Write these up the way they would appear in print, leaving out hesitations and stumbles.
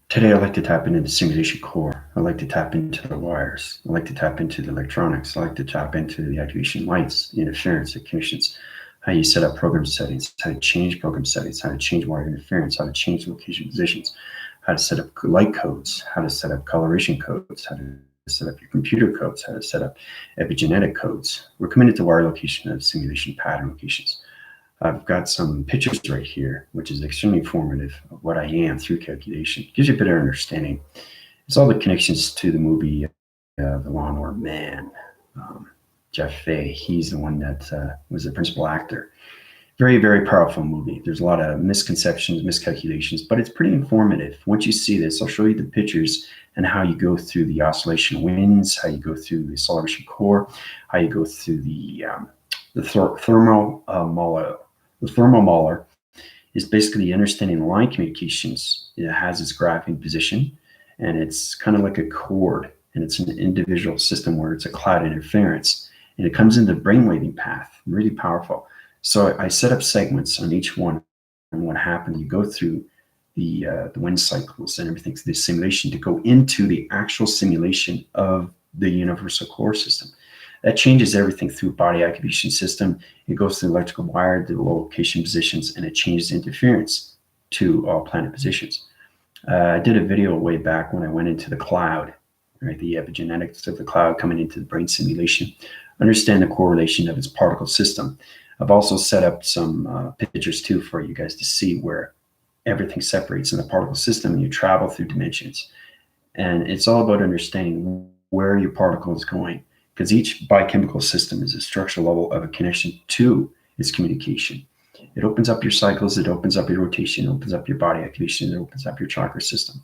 Today, I like to tap into the simulation core. I like to tap into the wires. I like to tap into the electronics. I like to tap into the activation lights, the interference, the conditions, how you set up program settings, how to change program settings, how to change wire interference, how to change location positions, how to set up light codes, how to set up coloration codes, how to set up your computer codes, how to set up epigenetic codes. We're coming into wire location of simulation pattern locations. I've got some pictures right here, which is extremely informative of what I am through calculation. It gives you a better understanding. It's all the connections to the movie The Lawnmower Man. Jeff Fay, he's the one that was the principal actor. Very, very powerful movie. There's a lot of misconceptions, miscalculations, but it's pretty informative. Once you see this, I'll show you the pictures and how you go through the oscillation winds, how you go through the acceleration core, how you go through the thermolar. The thermolar is basically understanding line communications. It has its graphing position, and it's kind of like a chord, and it's an individual system where it's a cloud interference, and it comes into the brainwaving path. Really powerful. So I set up segments on each one, and what happened, you go through the wind cycles and everything through the simulation to go into the actual simulation of the universal core system. That changes everything through body activation system. It goes through the electrical wire, the location positions, and it changes interference to all planet positions. I did a video way back when I went into the cloud, right? The epigenetics of the cloud coming into the brain simulation. Understand the correlation of its particle system. I've also set up some pictures too for you guys to see where everything separates in the particle system and you travel through dimensions. And it's all about understanding where your particle is going, because each biochemical system is a structural level of a connection to its communication. It opens up your cycles, it opens up your rotation, it opens up your body activation, it opens up your chakra system.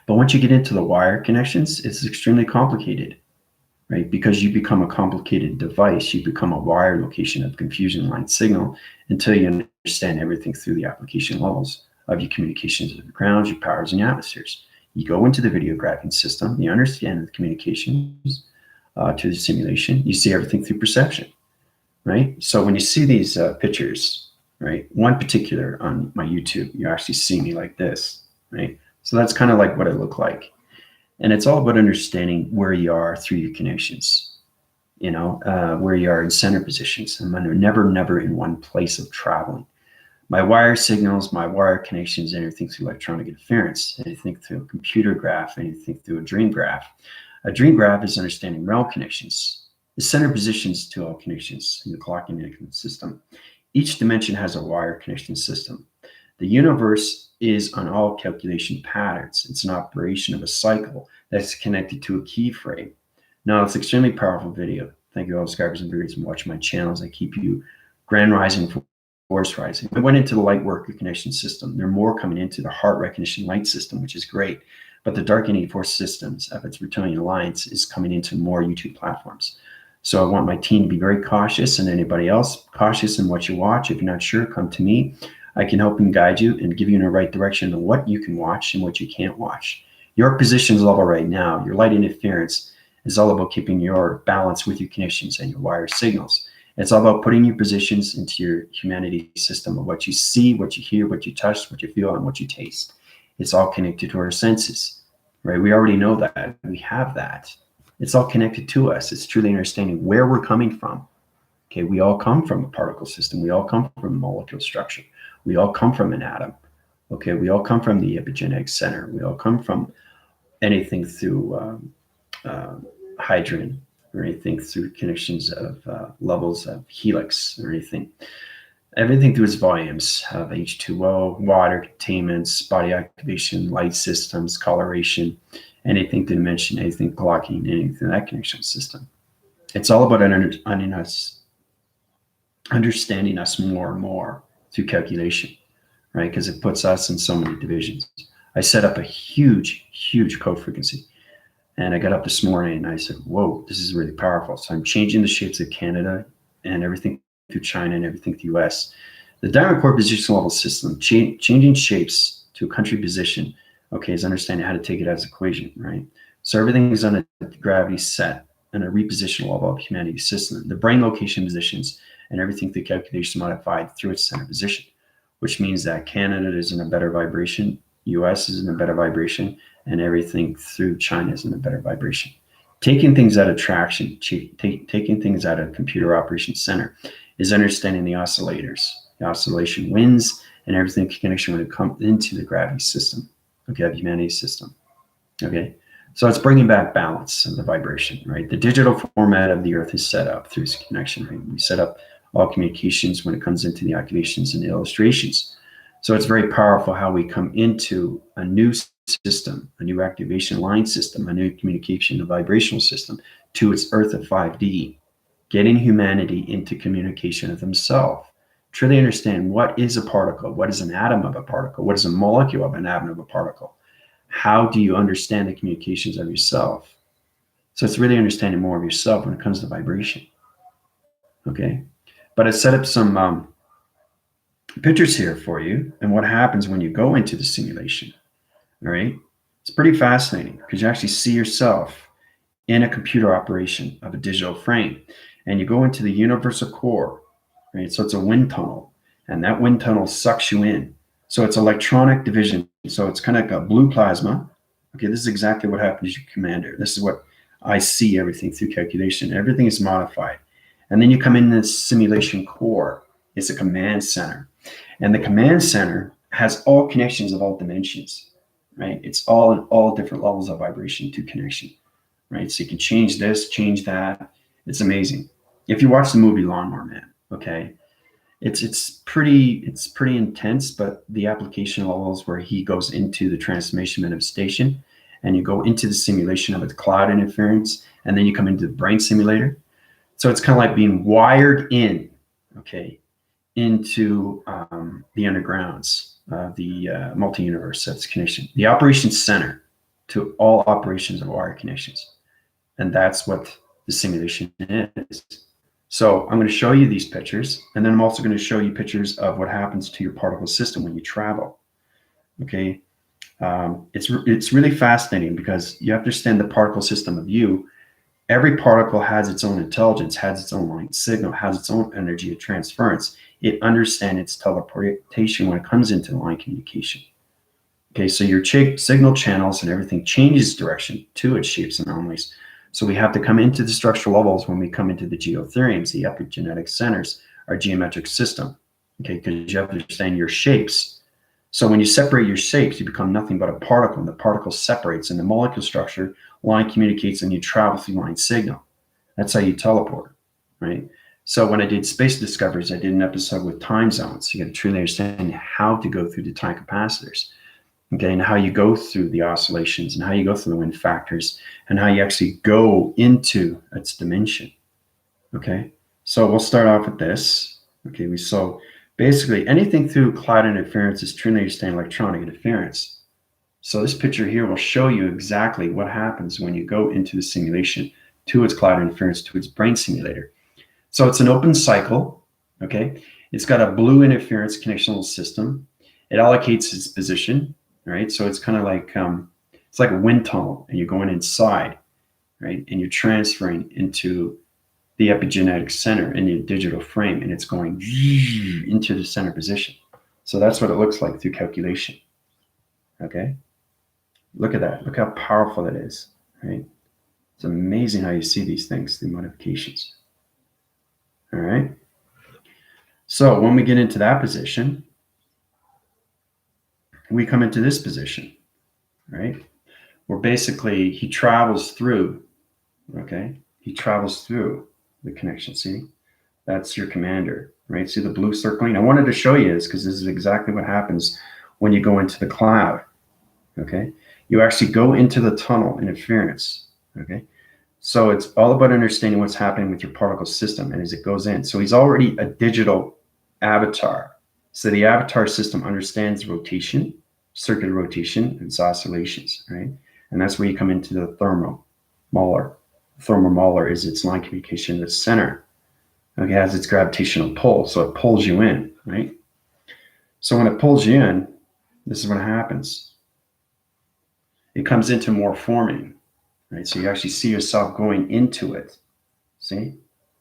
But once you get into the wire connections, it's extremely complicated, right? Because you become a complicated device, you become a wire location of confusion line signal until you understand everything through the application levels of your communications of the grounds, your powers, and your atmospheres. You go into the video graphing system, you understand the communications to the simulation, you see everything through perception, right? So when you see these pictures, right, one particular on my YouTube, you actually see me like this, right? So that's kind of like what I look like. And it's all about understanding where you are through your connections, where you are in center positions. And I'm never in one place of traveling. My wire signals, my wire connections, anything through electronic interference, anything through a computer graph, anything through a dream graph. A dream graph is understanding realm connections, the center positions to all connections in the clocking system. Each dimension has a wire connection system. The universe is on all calculation patterns. It's an operation of a cycle that's connected to a key frame. Now, it's an extremely powerful video. Thank you all subscribers and viewers and watching my channels. I keep you grand rising, force rising. I went into the light worker connection system. There are more coming into the heart recognition light system, which is great. But the Dark Energy Force systems of its Retonian Alliance is coming into more YouTube platforms. So I want my team to be very cautious, and anybody else cautious in what you watch. If you're not sure, come to me. I can help and guide you and give you in the right direction of what you can watch and what you can't watch. Your positions level right now, your light interference is all about keeping your balance with your connections and your wire signals. It's all about putting your positions into your humanity system of what you see, what you hear, what you touch, what you feel, and what you taste. It's all connected to our senses, right? We already know that. We have that. It's all connected to us. It's truly understanding where we're coming from. Okay, we all come from a particle system. We all come from a molecule structure. We all come from an atom. Okay, we all come from the epigenetic center. We all come from anything through HYDRON or anything through connections of levels of helix or anything. Everything through its volumes of H2O, water containments, body activation, light systems, coloration, anything to dimension, anything clocking, anything that connection system. It's all about understanding us more and more through calculation, right? Because it puts us in so many divisions. I set up a huge code frequency. And I got up this morning and I said, whoa, this is really powerful. So I'm changing the shapes of Canada and everything through China and everything through US. The diamond core position level system, changing shapes to a country position, okay, is understanding how to take it as equation, right? So everything is on a gravity set and a reposition level of humanity system. The brain location positions and everything through calculation modified through its center position, which means that Canada is in a better vibration US is in a better vibration, and everything through China is in a better vibration. Taking things out of traction, taking things out of computer operations center is understanding the oscillators, the oscillation winds, and everything connection when it comes into the gravity system, okay, of humanity's system, okay? So it's bringing back balance of the vibration, right? The digital format of the Earth is set up through this connection, right? We set up all communications when it comes into the activations and the illustrations. So it's very powerful how we come into a new system, a new activation line system, a new communication, a vibrational system to its Earth of 5D, getting humanity into communication of themselves. Truly understand what is a particle, what is an atom of a particle, what is a molecule of an atom of a particle. How do you understand the communications of yourself? So it's really understanding more of yourself when it comes to vibration. Okay, but I set up some pictures here for you and what happens when you go into the simulation. All right, it's pretty fascinating because you actually see yourself in a computer operation of a digital frame, and you go into the universal core, right? So it's a wind tunnel, and that wind tunnel sucks you in. So it's electronic division. So it's kind of like a blue plasma. Okay, this is exactly what happens to your commander. This is what I see everything through calculation. Everything is modified. And then you come in this simulation core. It's a command center. And the command center has all connections of all dimensions, right? It's all in all different levels of vibration to connection, right? So you can change this, change that. It's amazing. If you watch the movie Lawnmower Man, okay, it's pretty intense, but the application levels where he goes into the transformation manifestation, and you go into the simulation of a cloud interference, and then you come into the brain simulator. So it's kind of like being wired in, okay, into the undergrounds, the multi-universe that's connection, the operations center to all operations of wire connections. And that's what the simulation is. So I'm going to show you these pictures, and then I'm also going to show you pictures of what happens to your particle system when you travel. Okay, it's really fascinating because you understand the particle system of you. Every particle has its own intelligence, has its own light signal, has its own energy of transference. It understands its teleportation when it comes into line communication. Okay, so your signal channels and everything changes direction to its shapes and anomalies. So we have to come into the structural levels when we come into the geotherems, the epigenetic centers, our geometric system. Okay, because you have to understand your shapes. So when you separate your shapes, you become nothing but a particle, and the particle separates, and the molecule structure line communicates, and you travel through line signal. That's how you teleport, right? So when I did space discoveries, I did an episode with time zones. You got to truly understand how to go through the time capacitors, okay, and how you go through the oscillations, and how you go through the wind factors, and how you actually go into its dimension. Okay, so we'll start off with this. Okay, so basically anything through cloud interference is truly understand electronic interference. So this picture here will show you exactly what happens when you go into the simulation to its cloud interference, to its brain simulator. So it's an open cycle, okay? It's got a blue interference connectional system. It allocates its position, right? So it's kind of like, it's like a wind tunnel, and you're going inside, right? And you're transferring into the epigenetic center in your digital frame, and it's going into the center position. So that's what it looks like through calculation, okay? Look at that. Look how powerful it is, right? It's amazing how you see these things through modifications. All right. So when we get into that position, we come into this position, right? Where basically he travels through, okay? He travels through the connection. See, that's your commander, right? See the blue circling? I wanted to show you this because this is exactly what happens when you go into the cloud, okay? You actually go into the tunnel interference, okay? So it's all about understanding what's happening with your particle system and as it goes in. So he's already a digital avatar. So the avatar system understands rotation, circular rotation, and its oscillations, right? And that's where you come into the thermolar. Thermolar is its line communication to the center. Okay, it has its gravitational pull, so it pulls you in, right? So when it pulls you in, this is what happens. It comes into more forming, right? So you actually see yourself going into it. See?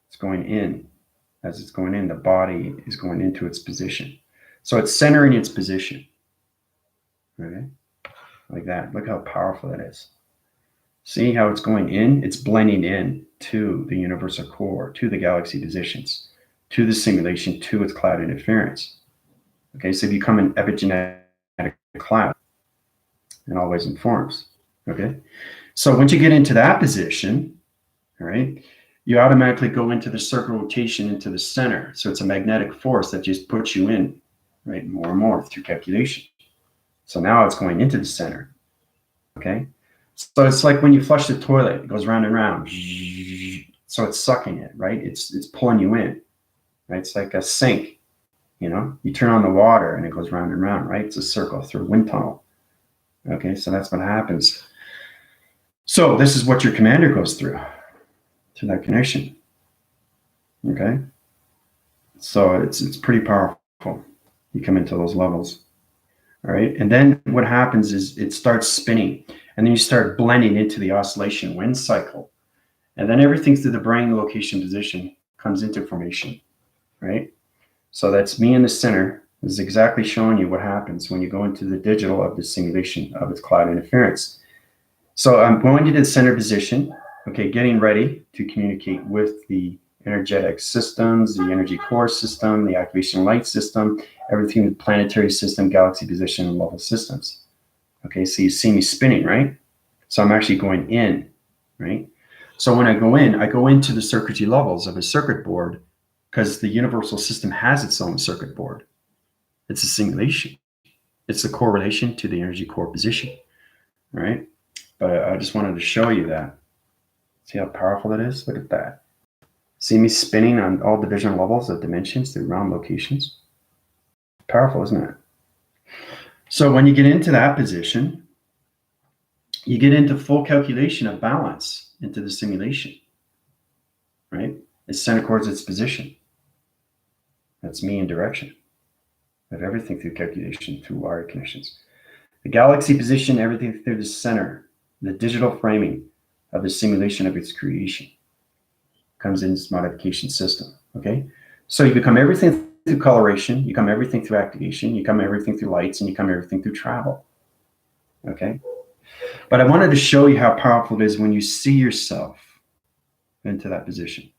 It's going in. As it's going in, the body is going into its position. So it's centering its position. Okay, like that. Look how powerful that is. See how it's going in? It's blending in to the universal core, to the galaxy positions, to the simulation, to its cloud interference. Okay, so you become an epigenetic cloud and always informs. Okay, so once you get into that position, all right, you automatically go into the circle rotation into the center. So it's a magnetic force that just puts you in, right, more and more through calculation. So now it's going into the center. Okay, so it's like when you flush the toilet, it goes round and round. So it's sucking it, right? It's pulling you in, right? It's like a sink, you know? You turn on the water and it goes round and round, right? It's a circle through a wind tunnel. Okay, so that's what happens. So this is what your commander goes through that connection. Okay, so it's pretty powerful. You come into those levels. All right, and then what happens is it starts spinning, and then you start blending into the oscillation wind cycle, and then everything through the brain location position comes into formation, right? So that's me in the center. This is exactly showing you what happens when you go into the digital of the simulation of its cloud interference. So I'm going to the center position, okay, getting ready to communicate with the energetic systems, the energy core system, the activation light system, everything, the planetary system, galaxy position, and level systems. Okay, so you see me spinning, right? So I'm actually going in, right? So when I go into the circuitry levels of a circuit board because the universal system has its own circuit board. It's a simulation. It's the correlation to the energy core position, right? But I just wanted to show you that. See how powerful that is? Look at that. See me spinning on all division levels of dimensions through round locations? Powerful, isn't it? So when you get into that position, you get into full calculation of balance into the simulation, right? It's center towards its position. That's me in direction of everything through calculation, through wire connections. The galaxy position, everything through the center, the digital framing of the simulation of its creation comes in this modification system, okay? So you become everything through coloration, you come everything through activation, you come everything through lights, and you come everything through travel, okay? But I wanted to show you how powerful it is when you see yourself into that position,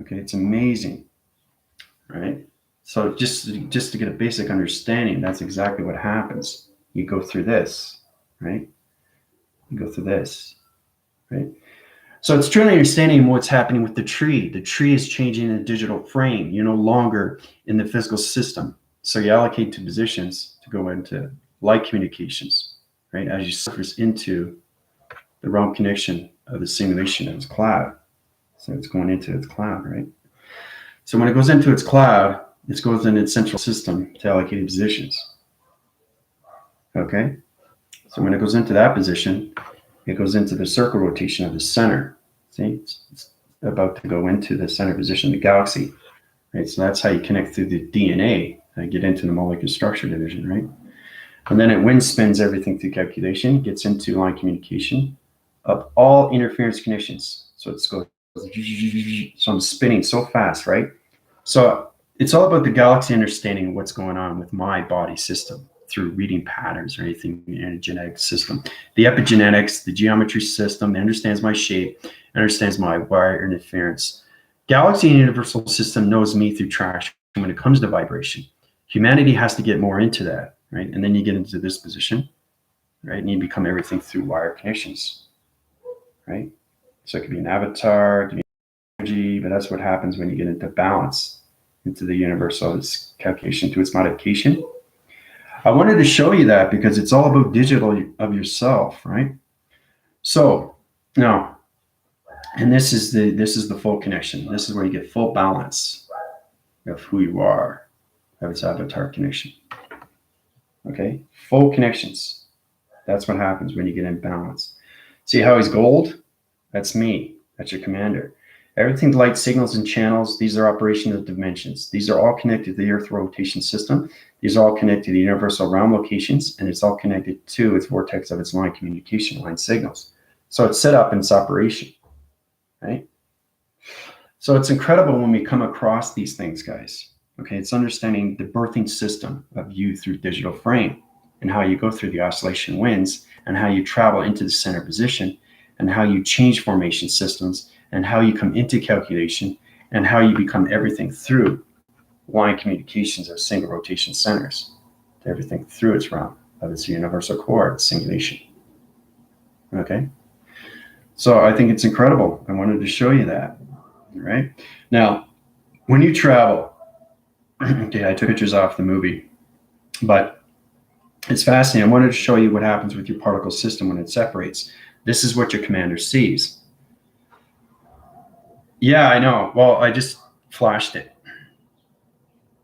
okay? It's amazing, right? So just to get a basic understanding, that's exactly what happens. You go through this, right? You go through this, right? So it's truly understanding what's happening with the tree. The tree is changing in a digital frame. You're no longer in the physical system. So you allocate to positions to go into light communications, right? As you surface into the realm connection of the simulation of its cloud. So it's going into its cloud, right? So when it goes into its cloud, it goes in its central system to allocate positions. Okay? So when it goes into that position, it goes into the circle rotation of the center. See, it's about to go into the center position, the galaxy, right? So that's how you connect through the DNA and get into the molecular structure division, right? And then it wind spins everything through calculation, gets into line communication of all interference connections. So it's goes, so I'm spinning so fast, right? So it's all about the galaxy understanding what's going on with my body system through reading patterns or anything in a genetic system. The epigenetics, the geometry system, understands my shape, understands my wire interference. Galaxy and universal system knows me through traction when it comes to vibration. Humanity has to get more into that, right? And then you get into this position, right? And you become everything through wire connections, right? So it could be an avatar, it could be energy, but that's what happens when you get into balance, into the universal, its calculation to its modification. I wanted to show you that because it's all about digital of yourself, right? So now, and this is the full connection. This is where you get full balance of who you are, of its avatar connection. Okay, full connections. That's what happens when you get in balance. See how he's gold? That's me. That's your commander. Everything light signals and channels, these are operational dimensions. These are all connected to the Earth rotation system. These are all connected to the universal realm locations, and it's all connected to its vortex of its line communication, line signals. So it's set up in its operation, right? So it's incredible when we come across these things, guys. Okay, it's understanding the birthing system of you through digital frame. and how you go through the oscillation winds, and how you travel into the center position, and how you change formation systems, and how you come into calculation, and how you become everything through line communications of single rotation centers, to everything through its realm of its universal core, its singulation. Okay? So I think it's incredible. I wanted to show you that. All right? Now, when you travel, okay, I took pictures off the movie, but it's fascinating. I wanted to show you what happens with your particle system when it separates. This is what your commander sees. Yeah, I know. Well, I just flashed it.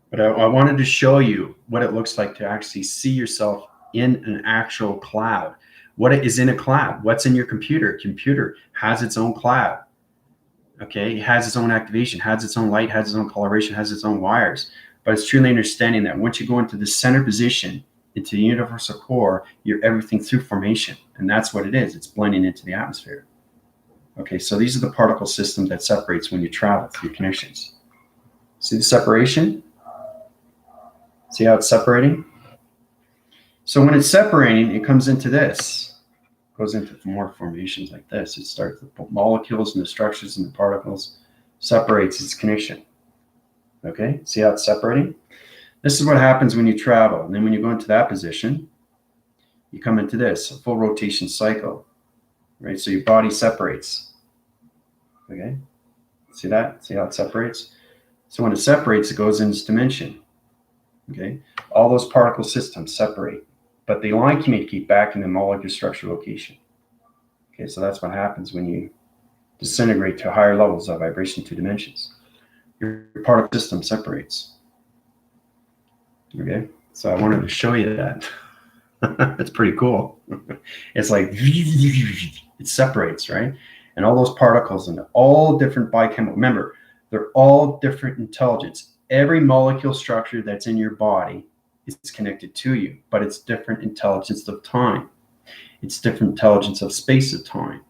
But I wanted to show you what it looks like to actually see yourself in an actual cloud. What is in a cloud? What's in your computer? Computer has its own cloud. Okay, it has its own activation, has its own light, has its own coloration, has its own wires. But it's truly understanding that once you go into the center position, into the universal core, you're everything through formation. And that's what it is. It's blending into the atmosphere. Okay, so these are the particle system that separates when you travel through connections. See the separation? See how it's separating? So when it's separating, it comes into this. It goes into more formations like this. It starts with the molecules and the structures and the particles, separates its connection. Okay, see how it's separating? This is what happens when you travel. And then when you go into that position, you come into this, a full rotation cycle, right? So your body separates. Okay, see that? See how it separates? So when it separates, it goes in this dimension. Okay, all those particle systems separate, but they line communicate back in the molecular structure location. Okay, so that's what happens when you disintegrate to higher levels of vibration, 2 dimensions. Your particle system separates. Okay, so I wanted to show you that. It's pretty cool. It's like it separates, right? And all those particles and all different biochemical. Remember, they're all different intelligence. Every molecule structure that's in your body is connected to you, but it's different intelligence of time. It's different intelligence of space of time.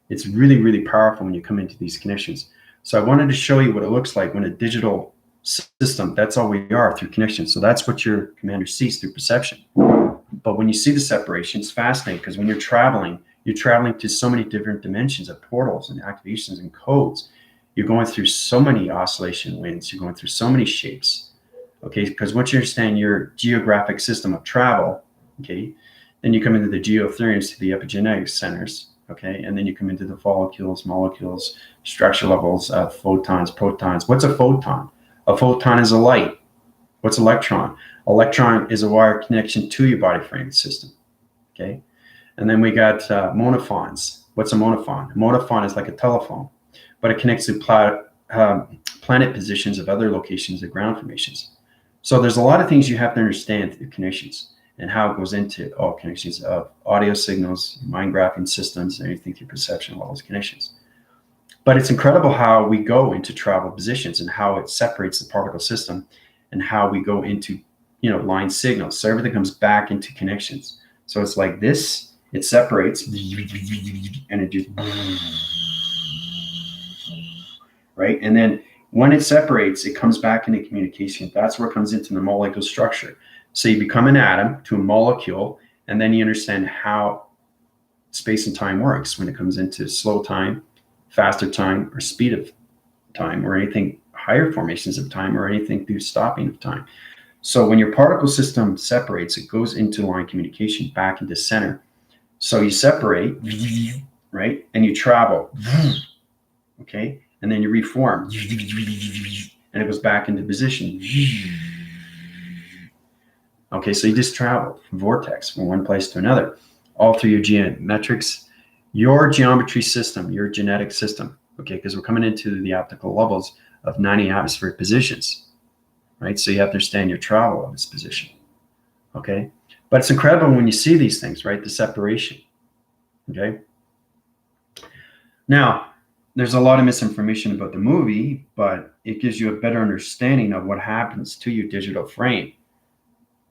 It's really, really powerful when you come into these connections. So I wanted to show you what it looks like when a digital system, that's all we are through connections. So that's what your commander sees through perception. But when you see the separation, it's fascinating because when you're traveling to so many different dimensions of portals and activations and codes. You're going through so many oscillation winds. You're going through so many shapes. Okay, because once you understand your geographic system of travel, okay, then you come into the geotherms, to the epigenetic centers, okay, and then you come into the follicles, molecules, structure levels, photons, protons. What's a photon? A photon is a light. What's electron? Electron is a wire connection to your body frame system, okay? And then we got monophons. What's a monophon? A monophon is like a telephone, but it connects to planet positions of other locations of ground formations. So there's a lot of things you have to understand through connections and how it goes into all connections of audio signals, mind graphing systems, and everything through perception of all those connections. But it's incredible how we go into travel positions and how it separates the particle system and how we go into, line signals. So everything comes back into connections. So it's like this, it separates and it just, right? And then when it separates, it comes back into communication. That's where it comes into the molecular structure. So you become an atom to a molecule, and then you understand how space and time works when it comes into slow time, faster time, or speed of time, or anything higher formations of time, or anything through stopping of time. So when your particle system separates, it goes into line communication back into center. So you separate, right? And you travel, okay? And then you reform, and it goes back into position. Okay, so you just traveled from vortex from one place to another, all through your geometrics, your geometry system, your genetic system, okay? Because we're coming into the optical levels of 90 atmospheric positions, right? So you have to understand your travel of this position, okay? But it's incredible when you see these things, right? The separation, okay? Now, there's a lot of misinformation about the movie, but it gives you a better understanding of what happens to your digital frame,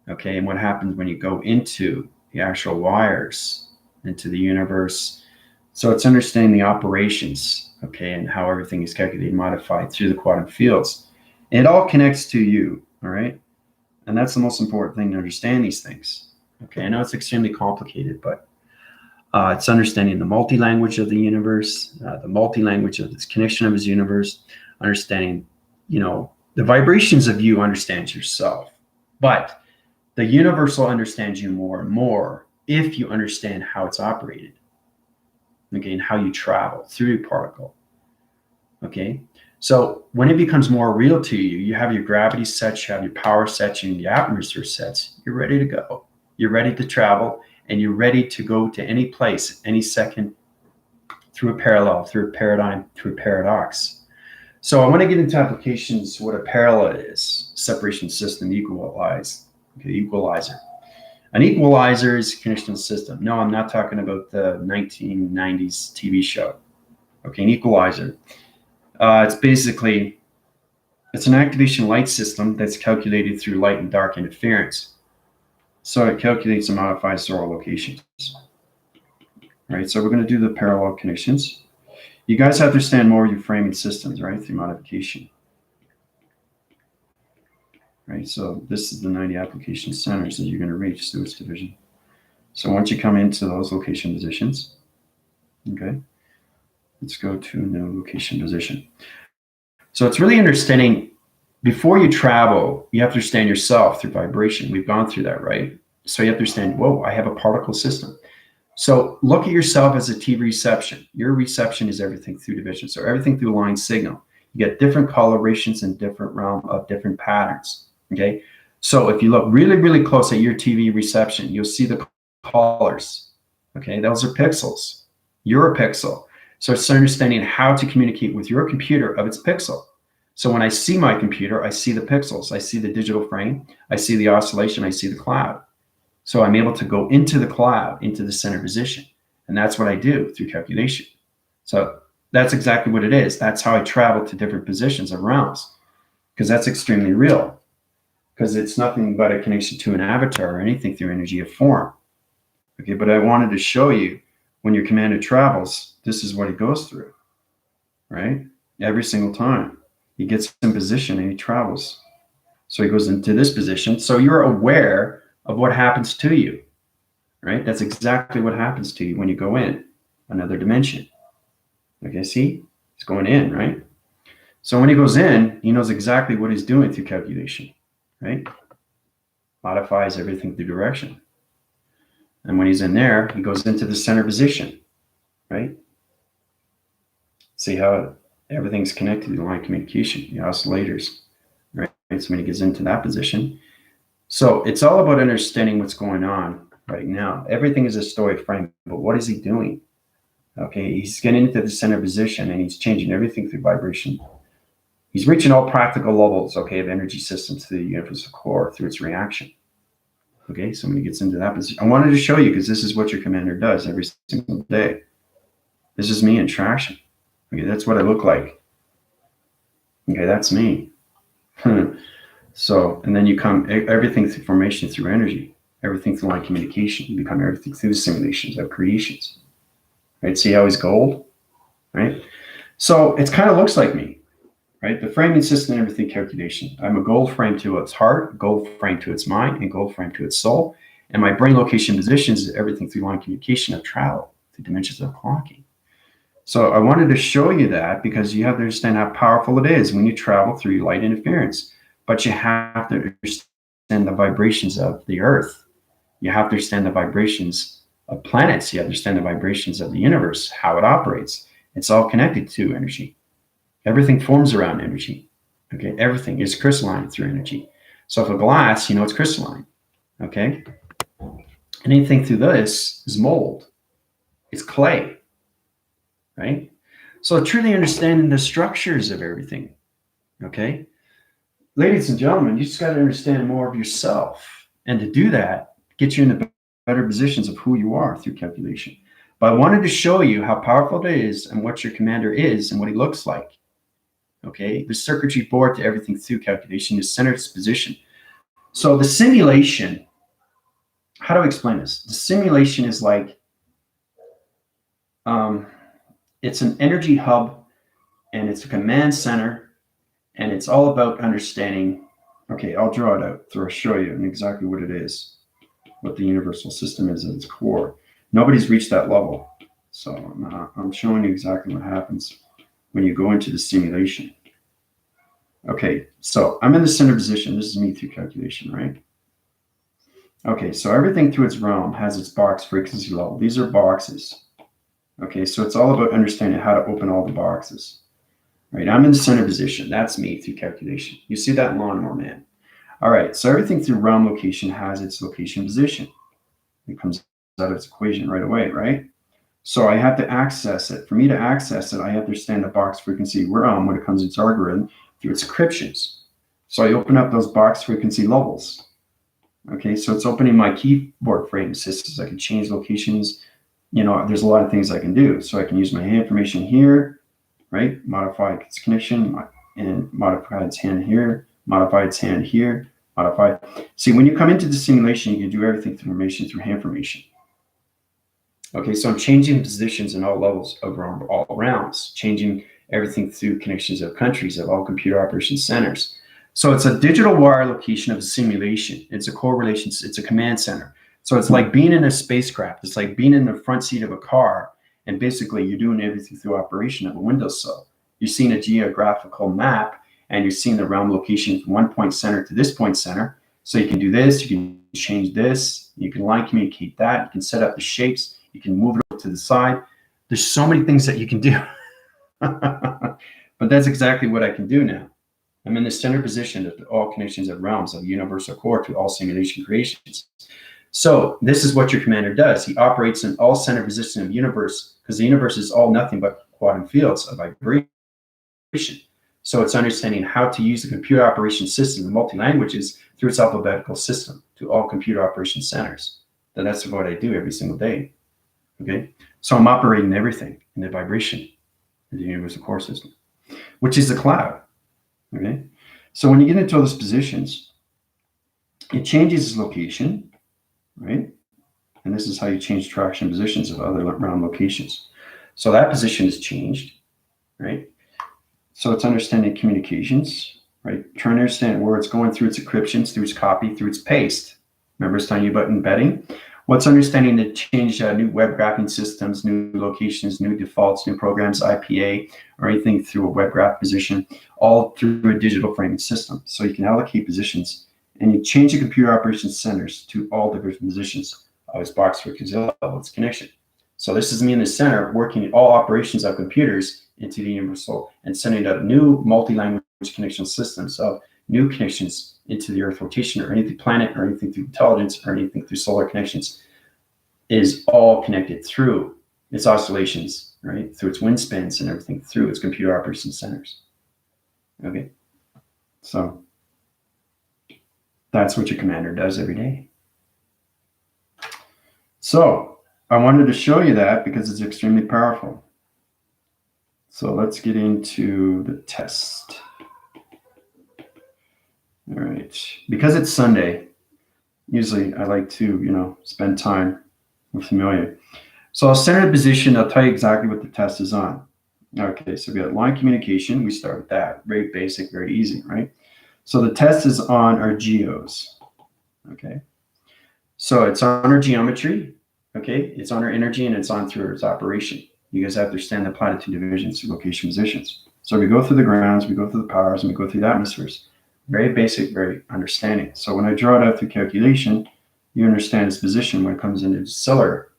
okay? And what happens when you go into the actual wires, into the universe. So it's understanding the operations, okay, and how everything is calculated, modified through the quantum fields. And it all connects to you, all right? And that's the most important thing, to understand these things, Okay, I know it's extremely complicated, but it's understanding the multi-language of the universe, the multi-language of this connection of his universe, understanding, you know, the vibrations of you understands yourself, but the universe will understand you more and more if you understand how it's operated, okay, and how you travel through your particle, okay? So when it becomes more real to you, you have your gravity sets, you have your power sets, and your atmosphere sets, you're ready to go. You're ready to travel, and you're ready to go to any place, any second, through a parallel, through a paradigm, through a paradox. So I want to get into applications, what a parallel is, separation system, equalizer. An equalizer is a conditional system. No, I'm not talking about the 1990s TV show. Okay, an equalizer. It's basically, it's an activation light system that's calculated through light and dark interference. So it calculates and modifies solar locations. Right, so we're going to do the parallel connections. You guys have to understand more of your framing systems, right, through modification. Right, so this is the 90 application centers that you're going to reach through its division. So once you come into those location positions, okay, let's go to a new location position. So it's really understanding, before you travel, you have to understand yourself through vibration. We've gone through that, right? So you have to understand, whoa, I have a particle system. So look at yourself as a TV reception. Your reception is everything through division. So everything through line signal. You get different colorations and different realm of different patterns. Okay. So if you look really, really close at your TV reception, you'll see the colors. Okay. Those are pixels. You're a pixel. So it's understanding how to communicate with your computer of its pixel. So when I see my computer, I see the pixels. I see the digital frame. I see the oscillation. I see the cloud. So I'm able to go into the cloud, into the center position. And that's what I do through calculation. So that's exactly what it is. That's how I travel to different positions of realms, because that's extremely real, because it's nothing but a connection to an avatar or anything through energy of form. Okay, but I wanted to show you, when your commander travels, this is what he goes through, right? Every single time he gets in position and he travels. So he goes into this position. So you're aware of what happens to you, right? That's exactly what happens to you when you go in another dimension. Okay, see, he's going in, right? So when he goes in, he knows exactly what he's doing through calculation, right? Modifies everything through direction. And when he's in there, he goes into the center position, right? See how everything's connected to the line of communication, the oscillators, right? So when he gets into that position, so it's all about understanding what's going on right now. Everything is a story frame, but what is he doing? Okay, he's getting into the center position and he's changing everything through vibration. He's reaching all practical levels, okay, of energy systems to the universal core through its reaction. Okay, so when he gets into that position, I wanted to show you, because this is what your commander does every single day. This is me in traction. Okay, that's what I look like. Okay, that's me. So, and then you come, everything through formation, through energy, everything through line communication. You become everything through simulations of creations. Right? See how he's gold? Right? So it kind of looks like me, right? The framing system and everything calculation. I'm a gold frame to its heart, gold frame to its mind, and gold frame to its soul. And my brain location positions is everything through line communication of travel, through dimensions of clocking. So I wanted to show you that, because you have to understand how powerful it is when you travel through light interference. But you have to understand the vibrations of the earth. You have to understand the vibrations of planets. You have to understand the vibrations of the universe, how it operates. It's all connected to energy. Everything forms around energy. Okay, everything is crystalline through energy. So if a glass, you know, it's crystalline. Okay, anything through this is mold. It's clay. Right? So truly understanding the structures of everything. Okay. Ladies and gentlemen, you just got to understand more of yourself. And to do that, get you into better positions of who you are through calculation. But I wanted to show you how powerful it is and what your commander is and what he looks like. Okay, the circuitry board to everything through calculation is centered its position. So the simulation, how do I explain this? The simulation is like, it's an energy hub, and it's a command center, and it's all about understanding. Okay, I'll draw it out to show you exactly what it is. what the universal system is at its core. Nobody's reached that level. So I'm showing you exactly what happens when you go into the simulation. Okay, so I'm in the center position. This is me through calculation, right? Okay, so everything through its realm has its box frequency level. These are boxes. Okay, so it's all about understanding how to open all the boxes. Right, I'm in the center position. That's me through calculation. You see that in Lawnmower Man. All right, so everything through realm location has its location position. It comes out of its equation right away, right? So I have to access it. For me to access it, I have to understand the box frequency realm when it comes to its algorithm through its descriptions. So I open up those box frequency levels. Okay, so it's opening my keyboard frame systems. I can change locations. You know, there's a lot of things I can do. So I can use my hand information here, right? Modify its connection and modify its hand here, modify its hand here, modify. See, when you come into the simulation, you can do everything through information, through hand information. Okay, so I'm changing positions in all levels of all realms, changing everything through connections of countries, of all computer operation centers. So it's a digital wire location of a simulation. It's a correlation, it's a command center. So it's like being in a spacecraft. It's like being in the front seat of a car, and basically you're doing everything through operation of a windowsill. You're seeing a geographical map, and you're seeing the realm location from one point center to this point center. So you can do this, you can change this, you can line communicate that, you can set up the shapes, you can move it over to the side. There's so many things that you can do. But that's exactly what I can do now. I'm in the center position of all connections of realms of universal core to all simulation creations. So this is what your commander does. He operates in all center position of the universe, because the universe is all nothing but quantum fields of vibration. So it's understanding how to use the computer operation system in multi-languages through its alphabetical system to all computer operation centers. And that's what I do every single day. Okay, so I'm operating everything in the vibration of the universal core system, which is the cloud. Okay, so when you get into those positions, it changes its location, right? And this is how you change traction positions of other realm locations. So that position is changed, right? So it's understanding communications, right? Trying to understand where it's going through its encryptions, through its copy, through its paste. Remember, it's telling you about embedding. What's understanding to change new web graphing systems, new locations, new defaults, new programs, IPA, or anything through a web graph position, all through a digital framing system. So you can allocate positions, and you change the computer operations centers to all different positions of its box frequency level, its connection. So this is me in the center working all operations of computers into the universal and sending out new multi-language connection systems of new connections into the Earth rotation, or anything planet, or anything through intelligence, or anything through solar connections, is all connected through its oscillations, right? Through its wind spins and everything through its computer operation centers. Okay, so that's what your commander does every day. So I wanted to show you that because it's extremely powerful. So let's get into the test. All right, because it's Sunday, usually I like to, spend time with familiar. So I'll center the position. I'll tell you exactly what the test is on. Okay, so we got line communication. We start with that. Very basic, very easy, right? So the test is on our geos. Okay, so it's on our geometry. Okay, it's on our energy, and it's on through its operation. You guys have to understand the platitude divisions through location positions. So we go through the grounds, we go through the powers, and we go through the atmospheres. Very basic, very understanding. So when I draw it out through calculation, you understand its position when it comes into the stellar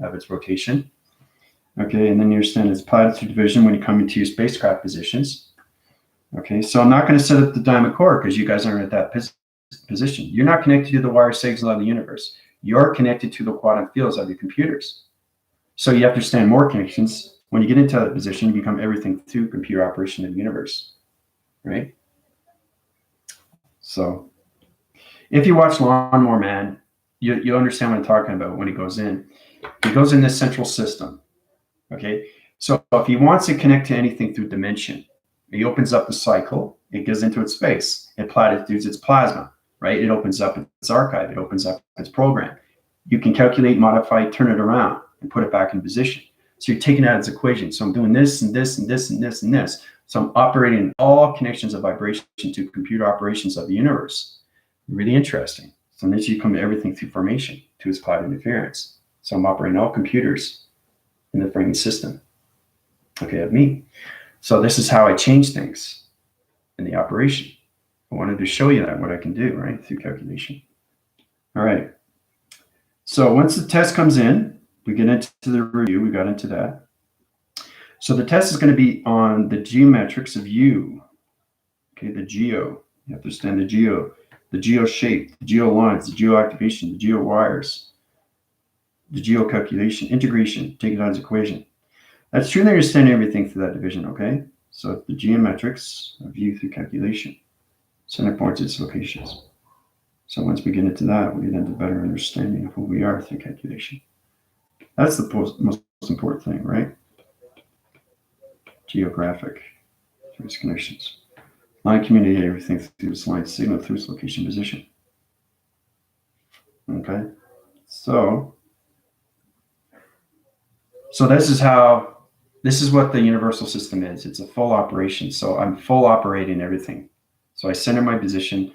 of its rotation. Okay, and then you understand its platitude division when you come into your spacecraft positions. Okay, so I'm not going to set up the diamond core because you guys aren't at that position. You're not connected to the wire signal of the universe. You're connected to the quantum fields of your computers. So you have to understand more connections. When you get into that position, you become everything through computer operation of the universe, right? So if you watch Lawnmower Man, you understand what I'm talking about when he goes in. He goes in this central system, okay? So if he wants to connect to anything through dimension, he opens up the cycle, it goes into its space, it platitudes its plasma, right? It opens up its archive, it opens up its program. You can calculate, modify, turn it around, and put it back in position. So you're taking out its equation. So I'm doing this and this and this and this and this. So I'm operating all connections of vibration to computer operations of the universe. Really interesting. So then you come to everything through formation, to its cloud interference. So I'm operating all computers in the framing system, okay, of me. So this is how I change things in the operation. I wanted to show you that, what I can do, right, through calculation. All right. So once the test comes in, we get into the review. We got into that. So the test is going to be on the geometrics of U. Okay, the geo. You have to understand the geo shape, the geo lines, the geo activation, the geo wires, the geo calculation, integration, take it out as equation. That's truly understanding everything through that division, okay? So the geometrics of U through calculation, center points, its locations. So once we get into that, we get into better understanding of who we are through calculation. That's the most important thing, right? Geographic through its connections. Line communicate everything through its line signal through its location position. Okay, so this is what the universal system is. It's a full operation. So I'm full operating everything. So I center my position,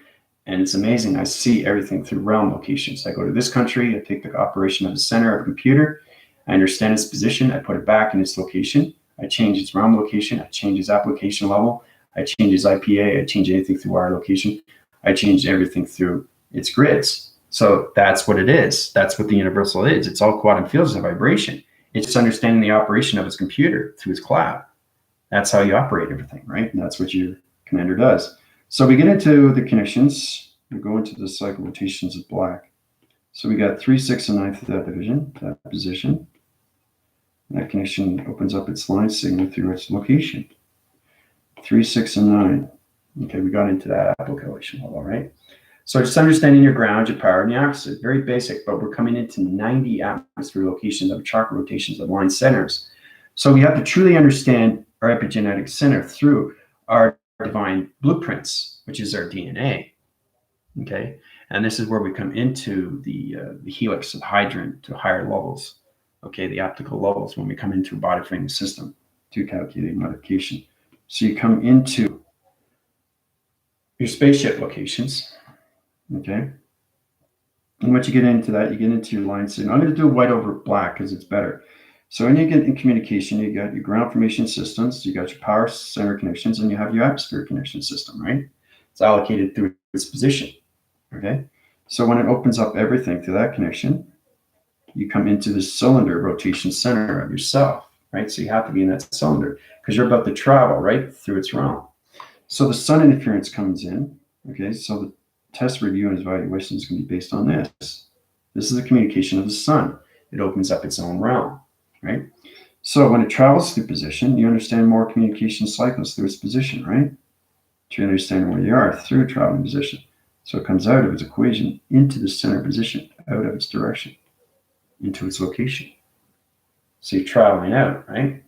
and it's amazing. I see everything through realm locations. I go to this country, I take the operation of the center of a computer, I understand its position, I put it back in its location, I change its realm location, I change its application level, I change its IPA, I change anything through wire location, I change everything through its grids. So that's what it is. That's what the universal is. It's all quantum fields of vibration. It's just understanding the operation of its computer through its cloud. That's how you operate everything, right? And that's what your commander does. So we get into the connections. We go into the cycle rotations of black. So we got 3, 6, and 9 through that division, that position. And that connection opens up its line signal through its location. 3, 6, and 9. Okay, we got into that application level, right? So just understanding your ground, your power, and your opposite. Very basic, but we're coming into 90 atmosphere locations of chakra rotations of line centers. So we have to truly understand our epigenetic center through our divine blueprints, which is our DNA. Okay, and this is where we come into the helix of HYDRON to higher levels. Okay, the optical levels when we come into a body framing system to calculate modification. So you come into your spaceship locations. Okay, and once you get into that, you get into your line signal. I'm going to do white over black because it's better. So when you get in communication, you got your ground formation systems, you got your power center connections, and you have your atmosphere connection system, right? It's allocated through its position. Okay, so when it opens up everything through that connection, you come into the cylinder rotation center of yourself, right? So you have to be in that cylinder because you're about to travel right through its realm. So the sun interference comes in. Okay, so the test review and evaluation is going to be based on this. This is the communication of the sun. It opens up its own realm, right? So when it travels through position, you understand more communication cycles through its position, right? To understand where you are through traveling position. So it comes out of its equation into the center position, out of its direction, into its location. So you're traveling out, right?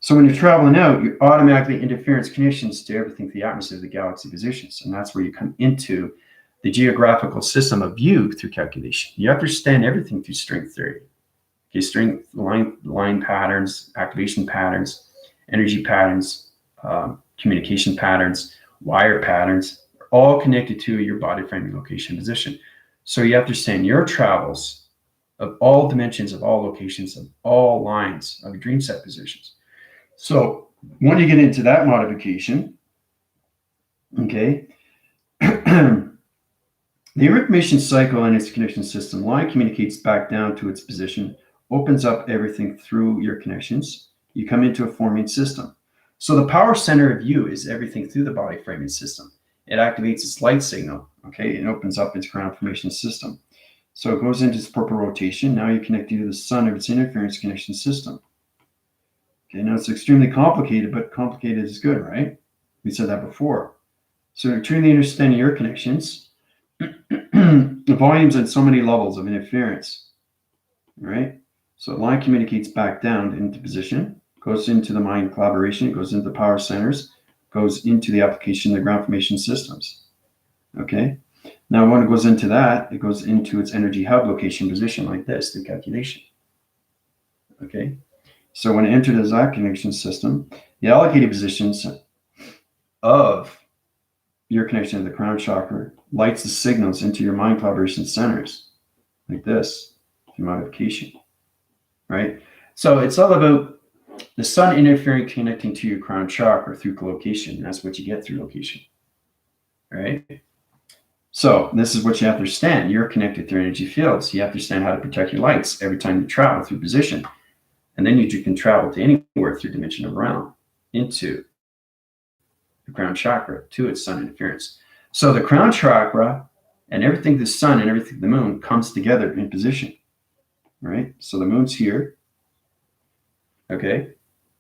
So when you're traveling out, you automatically interference connections to everything, the atmosphere of the galaxy positions. And that's where you come into the geographical system of U through calculation. You understand everything through string theory. Okay, string line patterns, activation patterns, energy patterns, communication patterns, wire patterns, are all connected to your body framing location position. So you understand your travels of all dimensions, of all locations, of all lines of your dream set positions. So when you get into that modification, okay, the information cycle and its connection system line communicates back down to its position, opens up everything through your connections. You come into a forming system. So the power center of U is everything through the body framing system. It activates its light signal, okay, and opens up its ground formation system. So it goes into its purple rotation. Now you connect to the sun of its interference connection system. Okay, now it's extremely complicated, but complicated is good, right? We said that before. So you're truly understanding your connections, the volumes and so many levels of interference, right? So line communicates back down into position, goes into the mind collaboration, goes into the power centers, goes into the application of the ground formation systems. Okay, now when it goes into that, it goes into its energy hub location position like this through calculation. Okay. So when it enters that connection system, the allocated positions of your connection to the crown chakra lights the signals into your mind collaboration centers. like this through modification, right? So it's all about the sun interfering, connecting to your crown chakra through location. That's what you get through location, right? So this is what you have to understand. You're connected through energy fields. You have to understand how to protect your lights every time you travel through position. And then you can travel to anywhere through dimension of realm into the crown chakra to its sun interference. So the crown chakra and everything the sun and everything the moon comes together in position, right? So the moon's here, okay?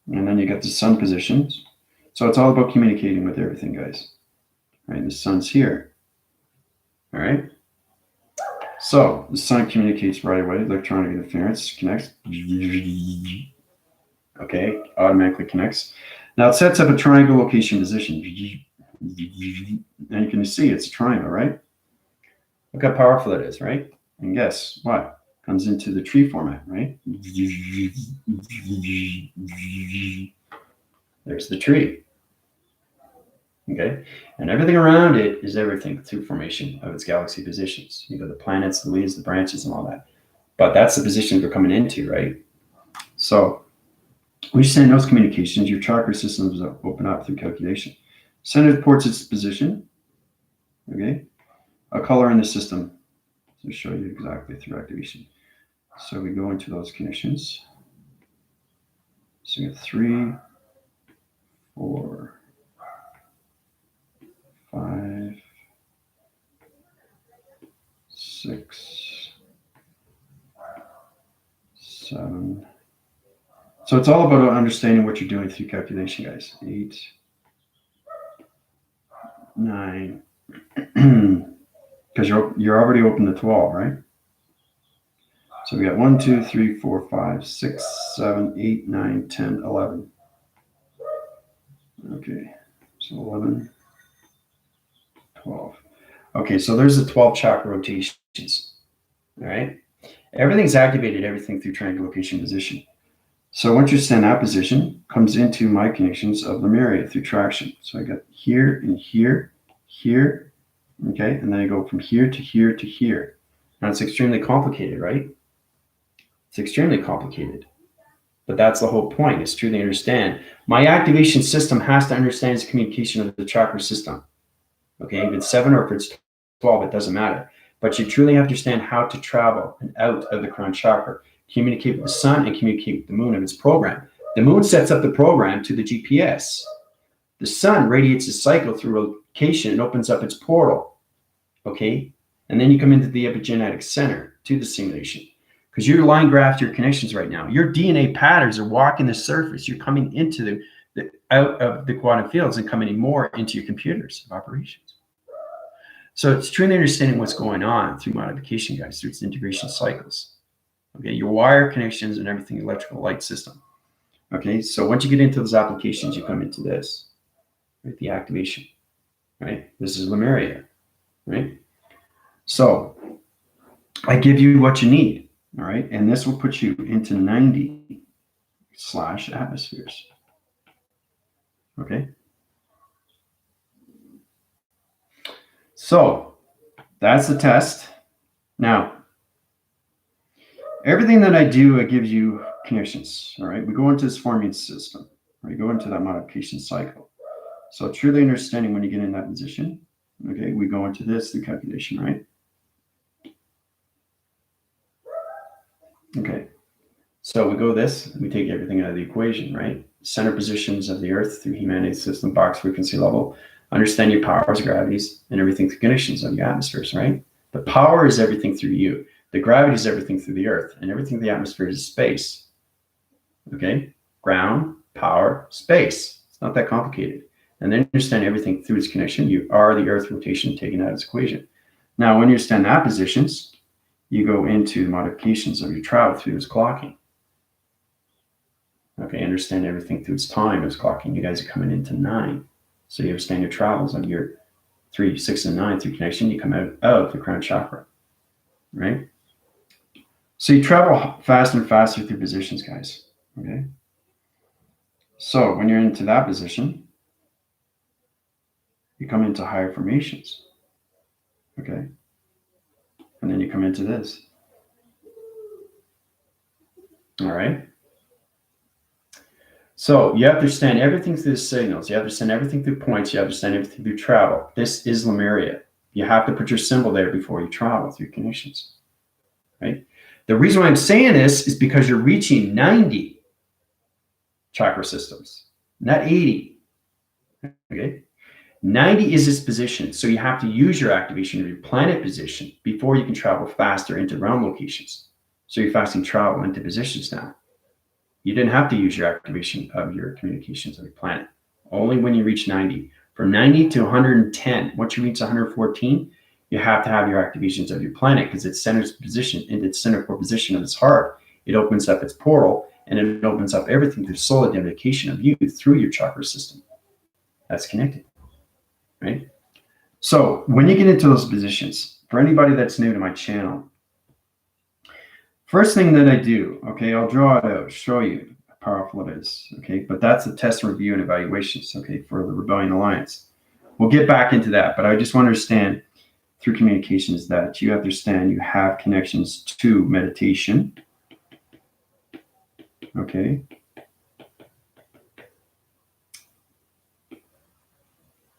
And then you got the sun positions. So it's all about communicating with everything, guys, right? The sun's here, all right? So the sun communicates right away. Electronic interference connects. Okay, automatically connects. Now it sets up a triangle location position. And you can see it's a triangle, right? Look how powerful it is, right? And guess what? Comes into the tree format, right? There's the tree. Okay, and everything around it is everything through formation of its galaxy positions. You know, the planets, the leaves, the branches, and all that. But that's the position we're coming into, right? So when you send those communications, your chakra systems open up through calculation. Center reports its position. Okay, a color in the system to show you exactly through activation. So we go into those connections. So we have 3, 4, 5, 6, 7. So it's all about understanding what you're doing through calculation, guys. 8, 9, because you're already open to 12, right? So we got 1, 2, 3, 4, 5, 6, 7, 8, 9, 10, 11. Okay, so 11, 12. Okay, so there's the 12 chakra rotations. All right, everything's activated, everything through triangle location position. So once you stand that position, comes into my connections of Lemuria through traction. So I got here and here, here, okay, and then I go from here to here to here. Now it's extremely complicated, right? It's extremely complicated, but that's the whole point, is truly understand. My activation system has to understand its communication of the chakra system. Okay, if it's 7 or if it's 12, it doesn't matter. But you truly have to understand how to travel and out of the crown chakra, communicate with the sun and communicate with the moon of its program. The moon sets up the program to the GPS. The sun radiates a cycle through location and opens up its portal. Okay, and then you come into the epigenetic center to the simulation. Because you're line graphed your connections right now. Your DNA patterns are walking the surface. You're coming into the out of the quantum fields and coming more into your computers of operations. So it's truly understanding what's going on through modification, guys, through its integration cycles. Okay, your wire connections and everything, electrical light system. Okay, so once you get into those applications, you come into this, right? The activation, right? This is Lemuria, right? So I give you what you need. All right, and this will put you into 90 / atmospheres. Okay. So that's the test. Now, everything that I do, I give you connections. All right, we go into this forming system. We go into that modification cycle. So truly understanding when you get in that position. Okay, we go into this, the calculation, right? Okay, so we go this, we take everything out of the equation, right? Center positions of the Earth through humanity's system, box frequency level, understand your powers, gravities, and everything through connections of your atmospheres, right? The power is everything through you. The gravity is everything through the Earth, and everything in the atmosphere is space. Okay? Ground, power, space. It's not that complicated. And then understand everything through its connection. You are the Earth rotation taken out of its equation. Now, when you understand that positions, you go into the modifications of your travel through its clocking. Okay, understand everything through its time, its clocking. You guys are coming into 9. So you understand your travels on your 3, 6, and 9 through connection. You come out of the crown chakra, right? So you travel faster and faster through positions, guys, okay? So when you're into that position, you come into higher formations, okay? And then you come into this. All right. So you understand everything through the signals. You understand everything through points. You understand everything through travel. This is Lemuria. You have to put your symbol there before you travel through connections, right? The reason why I'm saying this is because you're reaching 90 chakra systems, not 80, okay? 90 is its position. So you have to use your activation of your planet position before you can travel faster into realm locations. So you're fasting travel into positions now. You didn't have to use your activation of your communications of your planet. Only when you reach 90. From 90 to 110, once you reach 114, you have to have your activations of your planet because it centers position in its center core position of its heart. It opens up its portal and it opens up everything through soul identification of you through your chakra system. That's connected, right? So when you get into those positions, for anybody that's new to my channel, first thing that I do, okay, I'll draw it out, show you how powerful it is, okay? But that's a test, review, and evaluations, okay, for the Rebellion Alliance. We'll get back into that, but I just want to understand through communications that you understand you have connections to meditation, okay?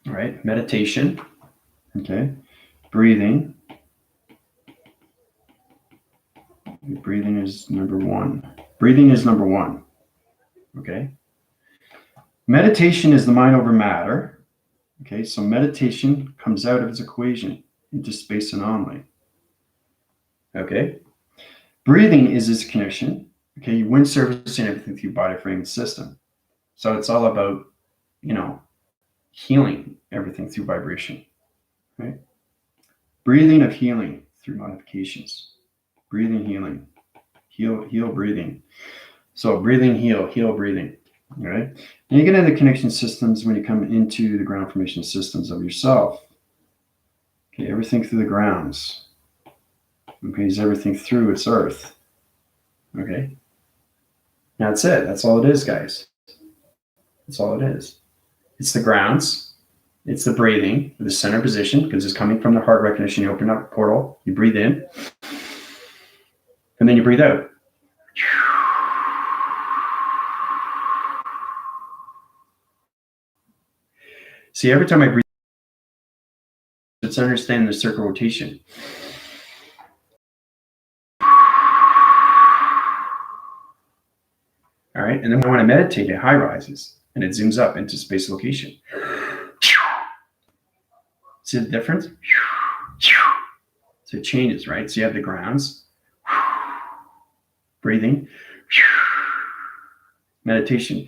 All right, meditation, okay? Breathing. Breathing is number one. Breathing is number one, okay? Meditation is the mind over matter, okay? So meditation comes out of its equation into space anomaly, okay? Breathing is its connection, okay? You win servicing everything through body, frame, and system. So it's all about, you know, healing everything through vibration, right? Breathing of healing through modifications. Breathing, healing. Heal, breathing. So breathing, heal, breathing. All right. And you get into connection systems when you come into the ground formation systems of yourself. Okay, everything through the grounds. Okay, is everything through its earth. Okay. That's it. That's all it is, guys. That's all it is. It's the grounds. It's the breathing, the center position, because it's coming from the heart recognition. You open up a portal, you breathe in, and then you breathe out. See, every time I breathe, it's understanding the circle rotation. All right, and then when I want to meditate, it high rises and it zooms up into space location. See the difference? So it changes, right? So you have the grounds, breathing, meditation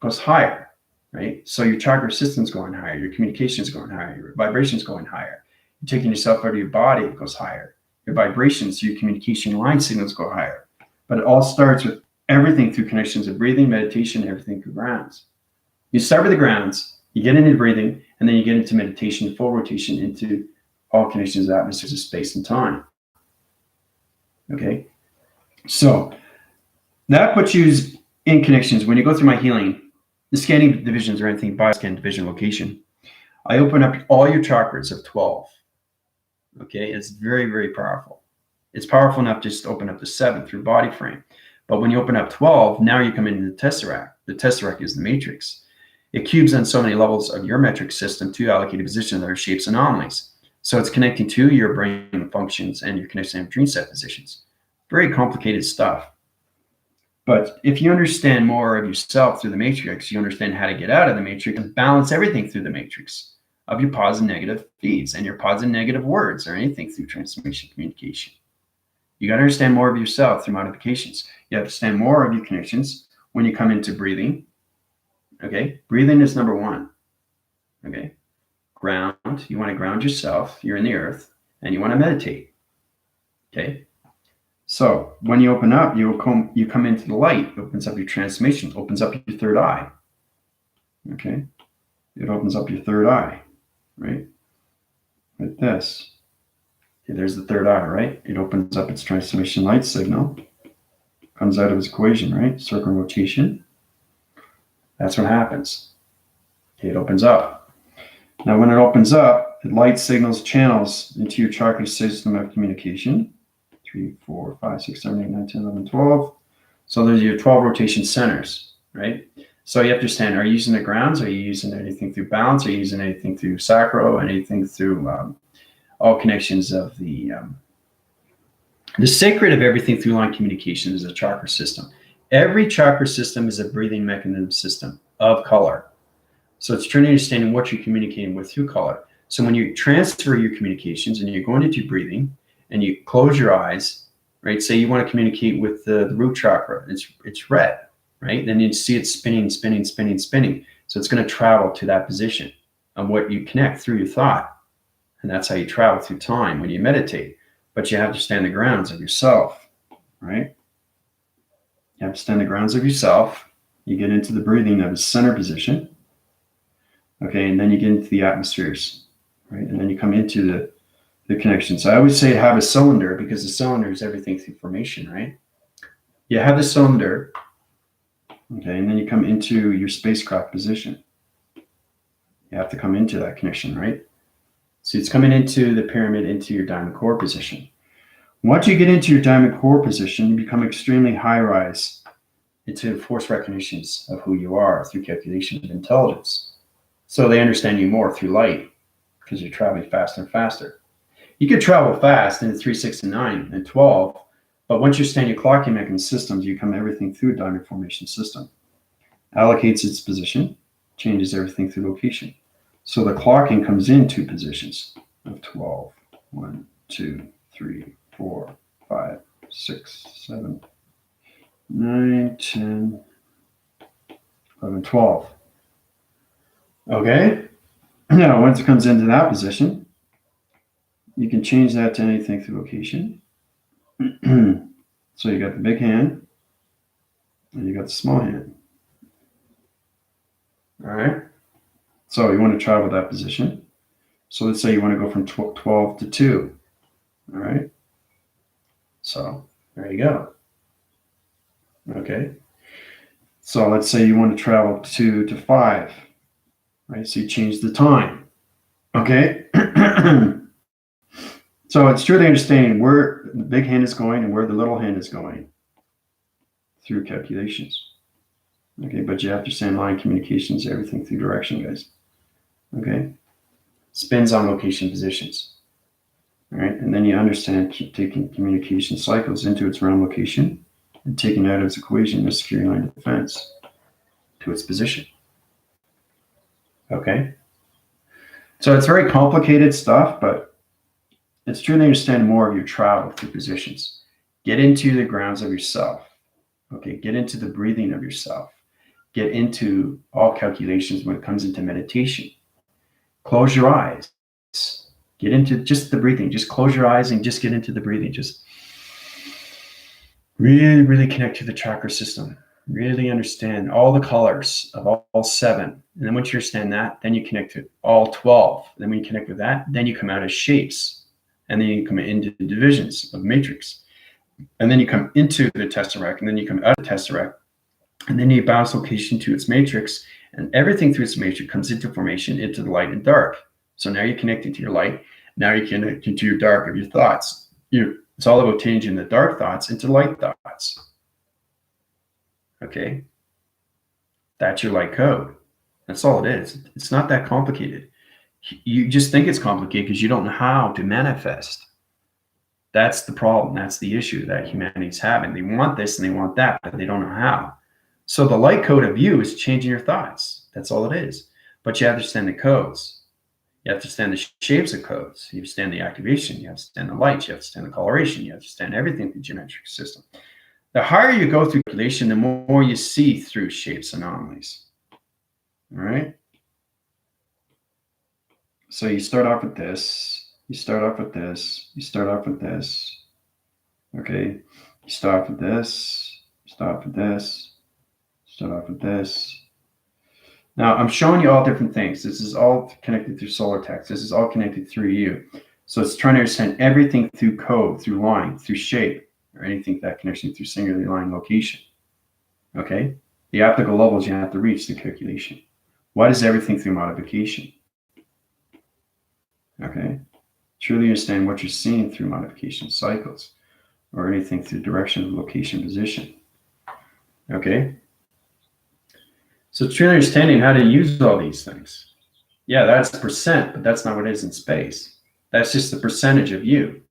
goes higher, right? So your chakra system's going higher, your communication's going higher, your vibration's going higher. You're taking yourself out of your body, it goes higher. Your vibrations, your communication line signals go higher. But it all starts with everything through connections of breathing, meditation, everything through grounds. You start with the grounds, you get into breathing, and then you get into meditation, full rotation into all connections of atmospheres of space and time. Okay? So that puts you in connections. When you go through my healing, the scanning divisions or anything, bioscan division location, I open up all your chakras of 12. Okay? It's very, very powerful. It's powerful enough just to open up the 7 through body frame. But when you open up 12, now you come into the tesseract. The tesseract is the matrix. It cubes on so many levels of your metric system to allocated position that are shapes anomalies. So it's connecting to your brain functions and your connection and dream set positions. Very complicated stuff. But if you understand more of yourself through the matrix, you understand how to get out of the matrix and balance everything through the matrix of your positive and negative feeds and your positive and negative words or anything through transformation communication. You got to understand more of yourself through modifications. You have to understand more of your connections when you come into breathing. Okay, breathing is number one. Okay, ground, you want to ground yourself, you're in the earth, and you want to meditate. Okay, so when you open up, you come into the light, it opens up your transformation, opens up your third eye. Okay, it opens up your third eye, right? Like this. Okay, there's the third eye, right? It opens up its transformation light signal, comes out of its equation, right? Circle rotation. That's what happens. Okay, it opens up. Now, when it opens up, it light signals channels into your chakra system of communication 3, 4, 5, 6, 7, 8, 9, 10, 11, 12. So there's your 12 rotation centers, right? So you have to understand, are you using the grounds? Are you using anything through balance? Are you using anything through sacro? Anything through all connections of the sacred of everything through line communication is a chakra system. Every chakra system is a breathing mechanism system of color. So it's trying to understand what you're communicating with through color. So when you transfer your communications and you're going into breathing and you close your eyes, right? Say you want to communicate with the root chakra, it's red, right? Then you see it spinning, spinning, spinning, spinning. So it's going to travel to that position of what you connect through your thought. And that's how you travel through time when you meditate. But you have to stand the grounds of yourself, right? You have to stand the grounds of yourself. You get into the breathing of the center position. Okay, and then you get into the atmospheres, right? And then you come into the connections. I always say have a cylinder because the cylinder is everything through formation, right? You have the cylinder, okay, and then you come into your spacecraft position. You have to come into that connection, right? So it's coming into the pyramid, into your diamond core position. Once you get into your diamond core position, you become extremely high-rise into force recognitions of who you are through calculation of intelligence. So they understand you more through light because you're traveling faster and faster. You could travel fast in 3, 6, and 9, and 12, but once you stand your clocking mechanism systems, you come everything through a diamond formation system. Allocates its position, changes everything through location. So the clocking comes in 2 positions of 12. 1, 2, 3, 4, 5, 6, 7, 9, 10, 11, 12. Okay? Now, once it comes into that position, you can change that to anything through location. So you got the big hand, and you got the small hand. All right? So you want to travel that position. So let's say you want to go from 12 to 2. All right? So there you go. Okay? So let's say you want to travel 2 to 5. Right? So you change the time. Okay? So it's truly understanding where the big hand is going and where the little hand is going through calculations. Okay, but you have to understand line communications, everything through direction, guys. Okay? Spins on location positions. All right, and then you understand taking communication cycles into its realm location and taking out of its equation the security line of defense to its position. Okay? So it's very complicated stuff, but it's true to understand more of your travel through positions. Get into the grounds of yourself. Okay, get into the breathing of yourself. Get into all calculations when it comes into meditation. Close your eyes. Get into just the breathing. Just close your eyes and just get into the breathing. Just really, really connect to the chakra system. Really understand all the colors of all 7. And then once you understand that, then you connect to all 12. Then when you connect with that, then you come out as shapes. And then you come into the divisions of matrix. And then you come into the tesseract, and then you come out of tesseract, and then you bounce location to its matrix, and everything through its matrix comes into formation, into the light and dark. So now you're connecting to your light. Now you're connecting to your dark of your thoughts. It's all about changing the dark thoughts into light thoughts. Okay? That's your light code. That's all it is. It's not that complicated. You just think it's complicated because you don't know how to manifest. That's the problem. That's the issue that humanity's having. They want this and they want that, but they don't know how. So the light code of you is changing your thoughts. That's all it is. But you have to understand the codes. You have to understand the shapes of codes. You understand the activation. You have to understand the light. You have to understand the coloration. You have to understand everything through the geometric system. The higher you go through calculation, the more you see through shapes anomalies. All right? So you start off with this. You start off with this. You start off with this. Okay? You start off with this. Start off with this. Start off with this. Now, I'm showing you all different things. This is all connected through solar text. This is all connected through you. So it's trying to understand everything through code, through line, through shape, or anything that connection through singularly line location. Okay? The optical levels you have to reach the calculation. What is everything through modification? Okay? Truly understand what you're seeing through modification cycles. or anything through direction, location, position. Okay? So it's really understanding how to use all these things. Yeah, that's percent, but that's not what it is in space. That's just the percentage of you.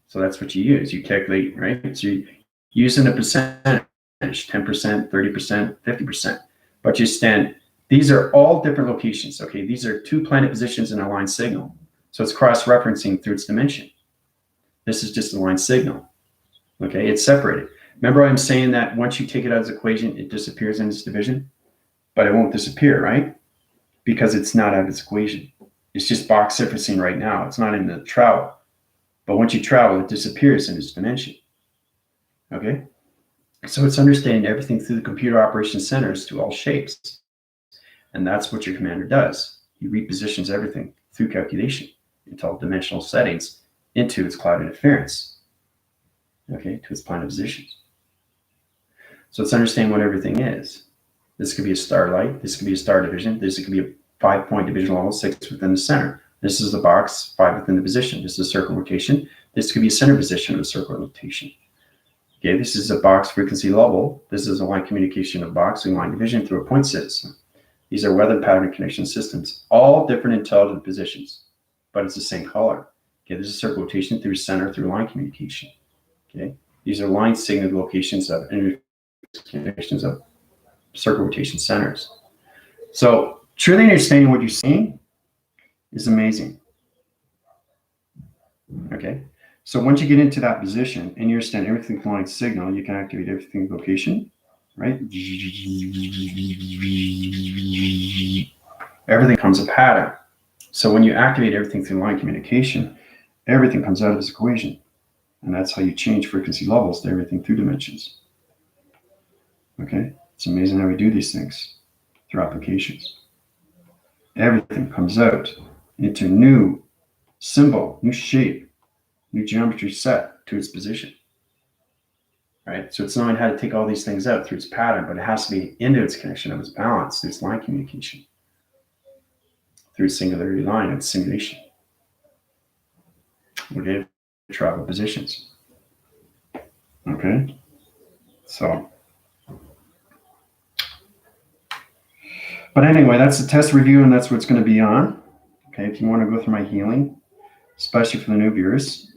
So that's what you use. You calculate, right? So you're using a percentage, 10%, 30%, 50%. But you stand, these are all different locations, okay? These are 2 planet positions in a line signal. So it's cross-referencing through its dimension. This is just a line signal, okay? It's separated. Remember I'm saying that once you take it out of its equation, it disappears in its division? But it won't disappear, right? Because it's not out of its equation. It's just box surfacing right now. It's not in the travel. But once you travel, it disappears in its dimension. Okay? So it's understanding everything through the computer operation centers to all shapes. And that's what your commander does. He repositions everything through calculation into all dimensional settings into its cloud interference. Okay, to its planet positions. So it's understanding what everything is. This could be a starlight. This could be a star division. This could be a 5-point division level, 6 within the center. This is the box, 5 within the position. This is a circle rotation. This could be a center position of a circle rotation. Okay, this is a box frequency level. This is a line communication of box and line division through a point system. These are weather pattern connection systems, all different intelligent positions, but it's the same color. Okay, this is circle rotation through center through line communication. Okay, these are line signal locations of connections of circle rotation centers. So truly understanding what you're seeing is amazing. Okay, so once you get into that position and you understand everything line signal, you can activate everything location, right? Everything becomes a pattern. So when you activate everything through line communication, everything comes out of this equation. And that's how you change frequency levels to everything through dimensions. Okay, it's amazing how we do these things through applications. Everything comes out into new symbol, new shape, new geometry set to its position. Right? So it's knowing how to take all these things out through its pattern, but it has to be into its connection of its balance, through its line communication, through its singularity line and simulation. Okay, travel positions. Okay, so. But anyway, that's the test review, and that's what it's going to be on. Okay, if you want to go through my healing, especially for the new viewers,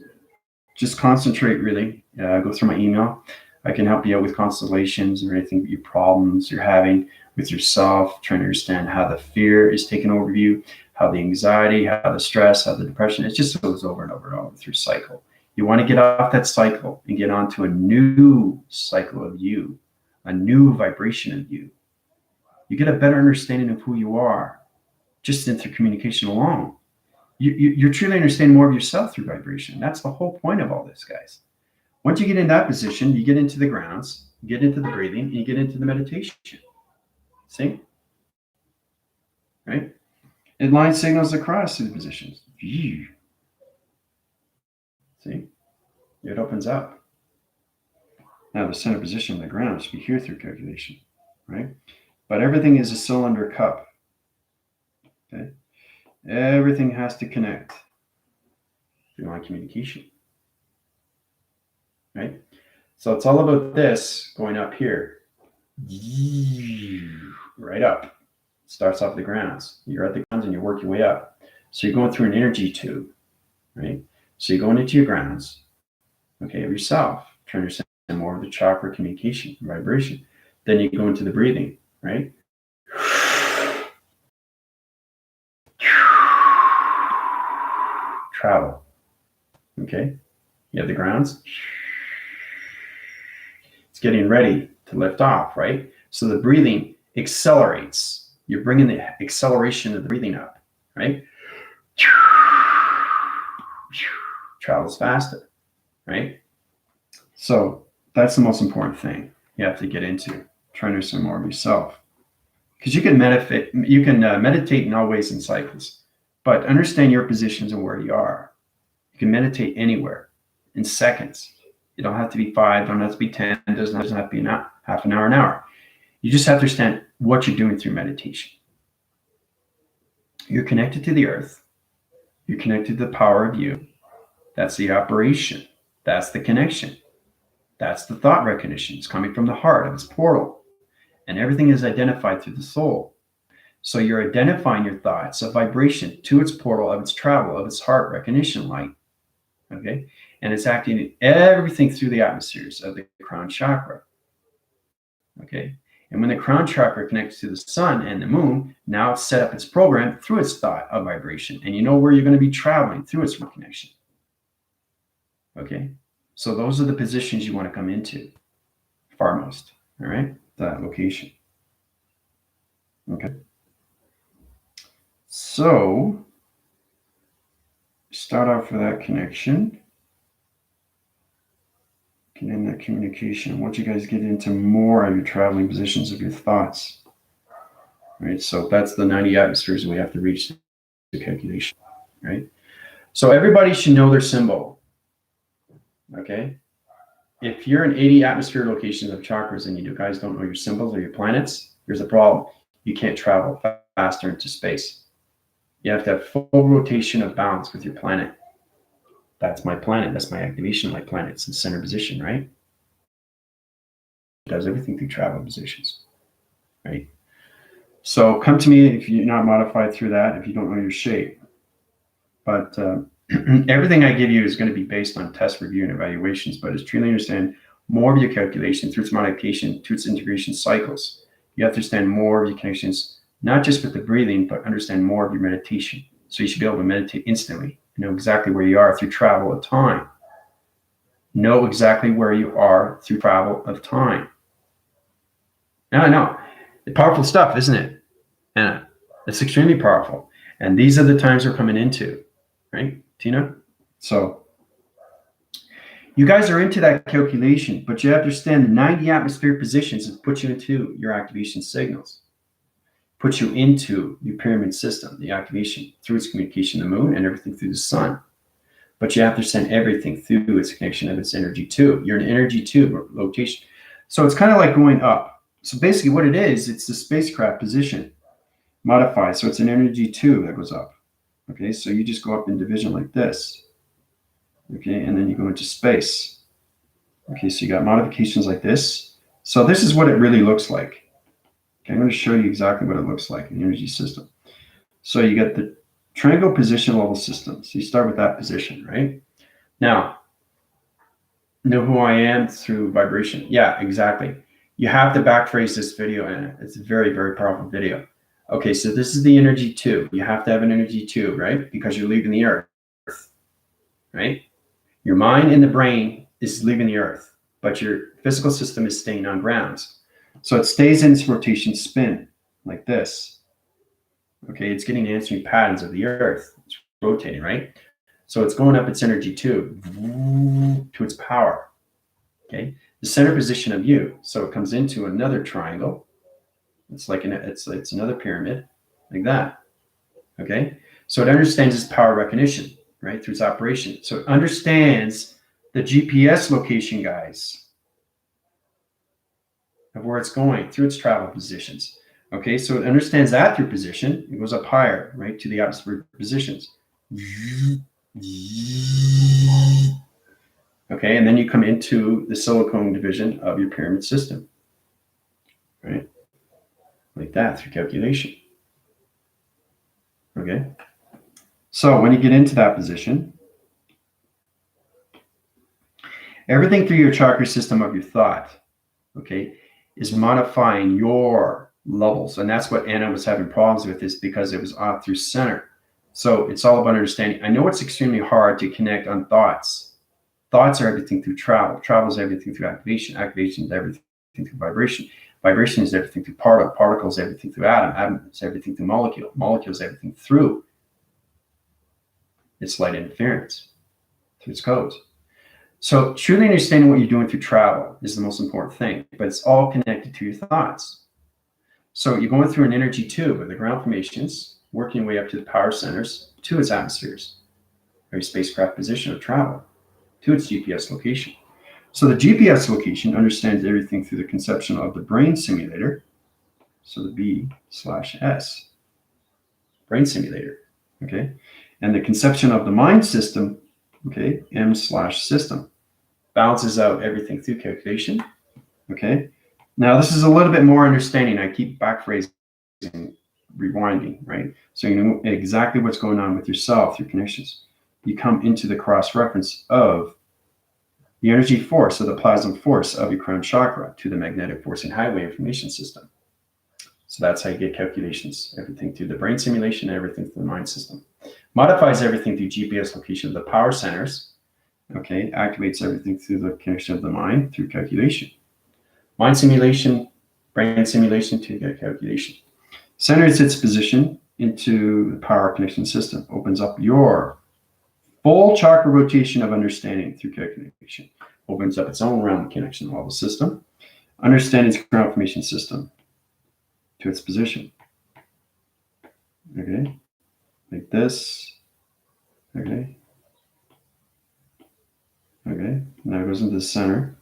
just concentrate really. Go through my email. I can help you out with constellations or anything, your problems you're having with yourself, trying to understand how the fear is taking over you, how the anxiety, how the stress, how the depression, it just goes over and over and over through cycle. You want to get off that cycle and get onto a new cycle of you, a new vibration of you. You get a better understanding of who you are just through communication alone. You're truly understanding more of yourself through vibration. That's the whole point of all this, guys. Once you get in that position, you get into the grounds, you get into the breathing, and you get into the meditation. See? Right? It line signals across through the positions. See? It opens up. Now the center position of the ground should be here through calculation, right? But everything is a cylinder cup. Okay? Everything has to connect through line communication. Right? So it's all about this going up here. Right up. Starts off the grounds. You're at the grounds and you work your way up. So you're going through an energy tube, right? So you're going into your grounds, okay, of yourself, trying to understand more of the chakra communication, vibration. Then you go into the breathing, right? Travel. Okay? You have the grounds. It's getting ready to lift off, right? So the breathing accelerates. You're bringing the acceleration of the breathing up, right? Travels faster, right? So that's the most important thing you have to get into, trying to understand more of yourself. Because you can meditate in all ways and cycles, but understand your positions and where you are. You can meditate anywhere in seconds. You don't have to be 5, don't have to be 10, doesn't have to be half an hour, an hour. You just have to understand what you're doing through meditation. You're connected to the earth. You're connected to the power of you. That's the operation. That's the connection. That's the thought recognition. It's coming from the heart of its portal. And everything is identified through the soul. So you're identifying your thoughts of vibration to its portal of its travel, of its heart recognition light. Okay? And it's acting everything through the atmospheres of the crown chakra. Okay? And when the crown chakra connects to the sun and the moon, now it's set up its program through its thought of vibration. And you know where you're going to be traveling through its connection. Okay? So those are the positions you want to come into, farmost. All right? That location. Okay? So, start off with that connection. Get in that communication. Once you guys get into more of your traveling positions of your thoughts, right? So that's the 90 atmospheres we have to reach the calculation, right? So everybody should know their symbol, okay? If you're in 80 atmosphere locations of chakras and you guys don't know your symbols or your planets, here's the problem. You can't travel faster into space. You have to have full rotation of balance with your planet. That's my planet. That's my activation light planet. It's in center position, right? It does everything through travel positions, right? So come to me if you're not modified through that, if you don't know your shape. But everything I give you is going to be based on test, review, and evaluations, but to truly understand more of your calculation through its modification, to its integration cycles. You have to understand more of your connections, not just with the breathing, but understand more of your meditation. So you should be able to meditate instantly. Know exactly where you are through travel of time. Know exactly where you are through travel of time. Now I know. It's powerful stuff, isn't it, Anna? It's extremely powerful. And these are the times we're coming into, right, Tina? So you guys are into that calculation, but you have to understand the 90 atmosphere positions that put you into your activation signals. Put you into your pyramid system, the activation through its communication, the moon, and everything through the sun. But you have to send everything through its connection of its energy tube. You're an energy tube or rotation. So it's kind of like going up. So basically what it is, it's the spacecraft position modified. So it's an energy tube that goes up. Okay, so you just go up in division like this. Okay, and then you go into space. Okay, so you got modifications like this. So this is what it really looks like. Okay, I'm going to show you exactly what it looks like in the energy system. So you got the triangle position level system. So you start with that position, right? Now, know who I am through vibration. Yeah, exactly. You have to backphrase this video, and it's a very, very powerful video. Okay, so this is the energy tube. You have to have an energy tube, right? Because you're leaving the earth, right? Your mind and the brain is leaving the earth, but your physical system is staying on grounds. So it stays in its rotation spin like this. Okay, it's getting answering patterns of the earth. It's rotating, right? So it's going up its energy tube to its power. Okay, the center position of you. So it comes into another triangle. It's like it's another pyramid, like that. Okay, so it understands its power recognition, right, through its operation. So it understands the GPS location, guys, of where it's going through its travel positions. Okay, so it understands that through position. It goes up higher, right, to the atmospheric positions. Okay, and then you come into the silicone division of your pyramid system, right, like that through calculation. Okay, so when you get into that position, everything through your chakra system of your thought, okay, is modifying your levels. And that's what Anna was having problems with, is because it was off through center. So it's all about understanding. I know it's extremely hard to connect on thoughts. Thoughts are everything through travel. Travel is everything through activation. Activation is everything through vibration. Vibration is everything through particle. Particle is everything through atom. Atom is everything through molecule. Molecule is everything through its light interference, through its codes. So truly understanding what you're doing through travel is the most important thing, but it's all connected to your thoughts. So you're going through an energy tube of the ground formations, working your way up to the power centers, to its atmospheres, or your spacecraft position of travel, to its GPS location. So the GPS location understands everything through the conception of the brain simulator, so the B/S, brain simulator, okay? And the conception of the mind system, okay, M/system. balances out everything through calculation. Okay. Now this is a little bit more understanding. I keep backphrasing, rewinding, right? So you know exactly what's going on with yourself through connections. You come into the cross-reference of the energy force, or the plasma force of your crown chakra to the magnetic force and highway information system. So that's how you get calculations, everything through the brain simulation, everything through the mind system. Modifies everything through GPS location of the power centers. Okay, activates everything through the connection of the mind through calculation. Mind simulation, brain simulation to get calculation. Centers its position into the power connection system. Opens up your full chakra rotation of understanding through calculation. Opens up its own round connection level system. Understand its ground formation system to its position. Okay, like this. Okay. Okay, now it goes into the center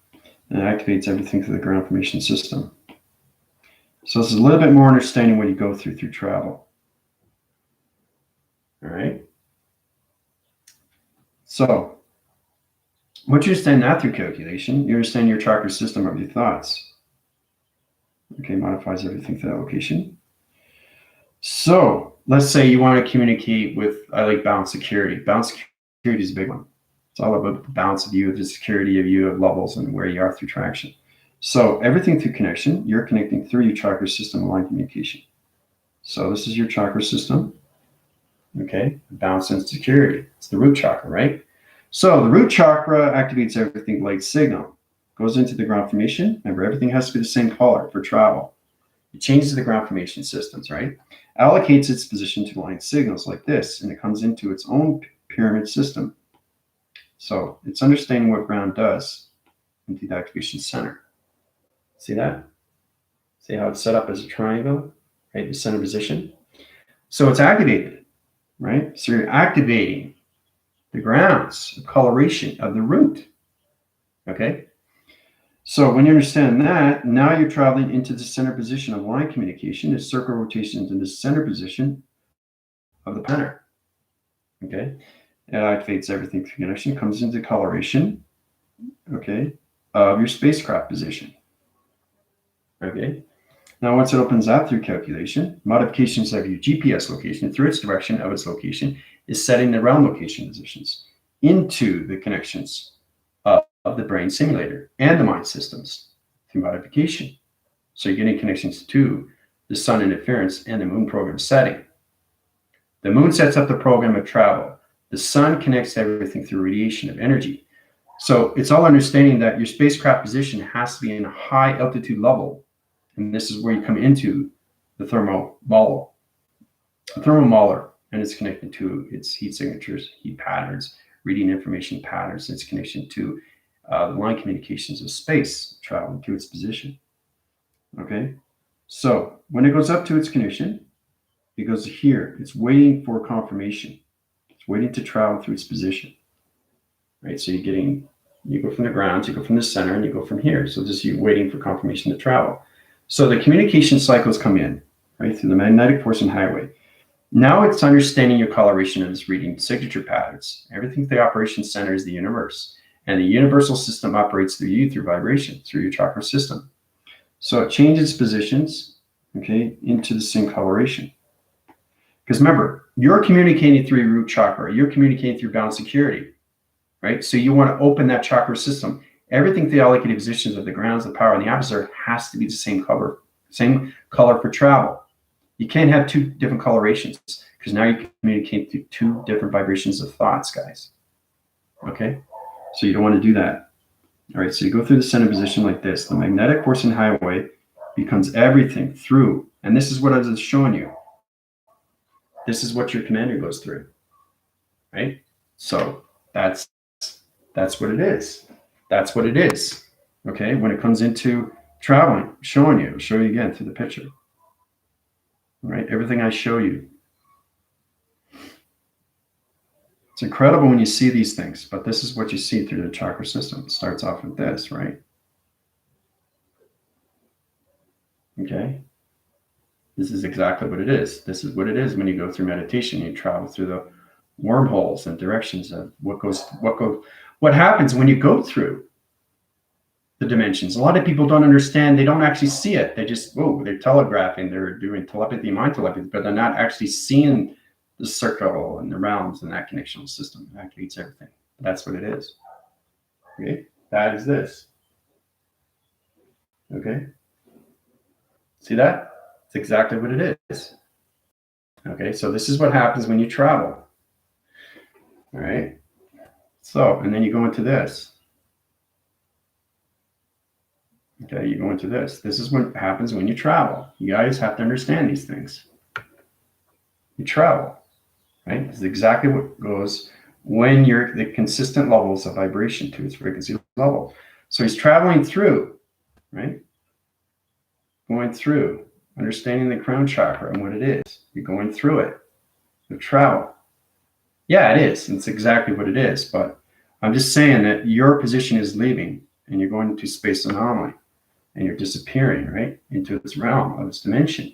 and activates everything through the ground formation system. So this is a little bit more understanding what you go through travel. All right. So once you understand that through calculation, you understand your chakra system of your thoughts. Okay, modifies everything to that location. So let's say you want to communicate with, I like balance security. Balance security is a big one. It's all about the balance of you, the security of you, of levels, and where you are through traction. So everything through connection, you're connecting through your chakra system aligned communication. So this is your chakra system. Okay, balance and security. It's the root chakra, right? So the root chakra activates everything light signal. Goes into the ground formation. Remember, everything has to be the same color for travel. It changes the ground formation systems, right? Allocates its position to line signals like this, and it comes into its own pyramid system. So it's understanding what ground does into the activation center. See that? See how it's set up as a triangle, right? The center position. So it's activated, right? So you're activating the grounds of coloration of the root. Okay? So when you understand that, now you're traveling into the center position of line communication, a circle rotation into the center position of the planner. Okay? It activates everything through connection, comes into coloration, okay, of your spacecraft position. Okay. Now, once it opens that through calculation, modifications of your GPS location through its direction of its location is setting the round location positions into the connections of the brain simulator and the mind systems through modification. So you're getting connections to the sun interference and the moon program setting. The moon sets up the program of travel. The sun connects everything through radiation of energy. So it's all understanding that your spacecraft position has to be in a high altitude level. And this is where you come into the thermomolar. The thermomolar, and it's connected to its heat signatures, heat patterns, reading information patterns, its connection to the line communications of space traveling to its position. Okay, so when it goes up to its connection, it goes here. It's waiting for confirmation. It's waiting to travel through its position. Right, so you go from the ground, you go from the center, and you go from here. So this is you waiting for confirmation to travel. So the communication cycles come in, right, through the magnetic force and highway. Now it's understanding your coloration of this reading signature patterns. Everything through the operation center is the universe. And the universal system operates through you, through vibration, through your chakra system. So it changes positions, okay, into the same coloration. Because remember, you're communicating through your root chakra. You're communicating through balance security, right? So you want to open that chakra system. Everything through the allocated positions of the grounds, the power, and the opposite has to be the same color for travel. You can't have two different colorations because now you communicate through two different vibrations of thoughts, guys. Okay? So you don't want to do that. All right, so you go through the center position like this. The magnetic force and highway becomes everything through, and this is what I was showing you. This is what your commander goes through, right? So that's what it is. That's what it is, okay? When it comes into traveling, showing you, I'll show you again through the picture, all right? Everything I show you. It's incredible when you see these things, but this is what you see through the chakra system. It starts off with this, right? Okay? This is exactly what it is. This is what it is when you go through meditation. You travel through the wormholes and directions of what happens when you go through the dimensions. A lot of people don't understand. They don't actually see it. They just, whoa, they're telegraphing, they're doing telepathy, mind telepathy, but they're not actually seeing the circle and the realms and that connectional system. It activates everything. That's what it is. Okay, that is this. Okay, see that? It's exactly what it is. Okay, so this is what happens when you travel. All right, so, and then you go into this. Okay, you go into this. This is what happens when you travel. You guys have to understand these things. You travel, right? This is exactly what goes when you're the consistent levels of vibration to its frequency level. So he's traveling through, right? Going through, understanding the crown chakra and what it is. You're going through it. You travel. Yeah, it is. It's exactly what it is. But I'm just saying that your position is leaving and you're going into space anomaly and you're disappearing, right? Into this realm of this dimension.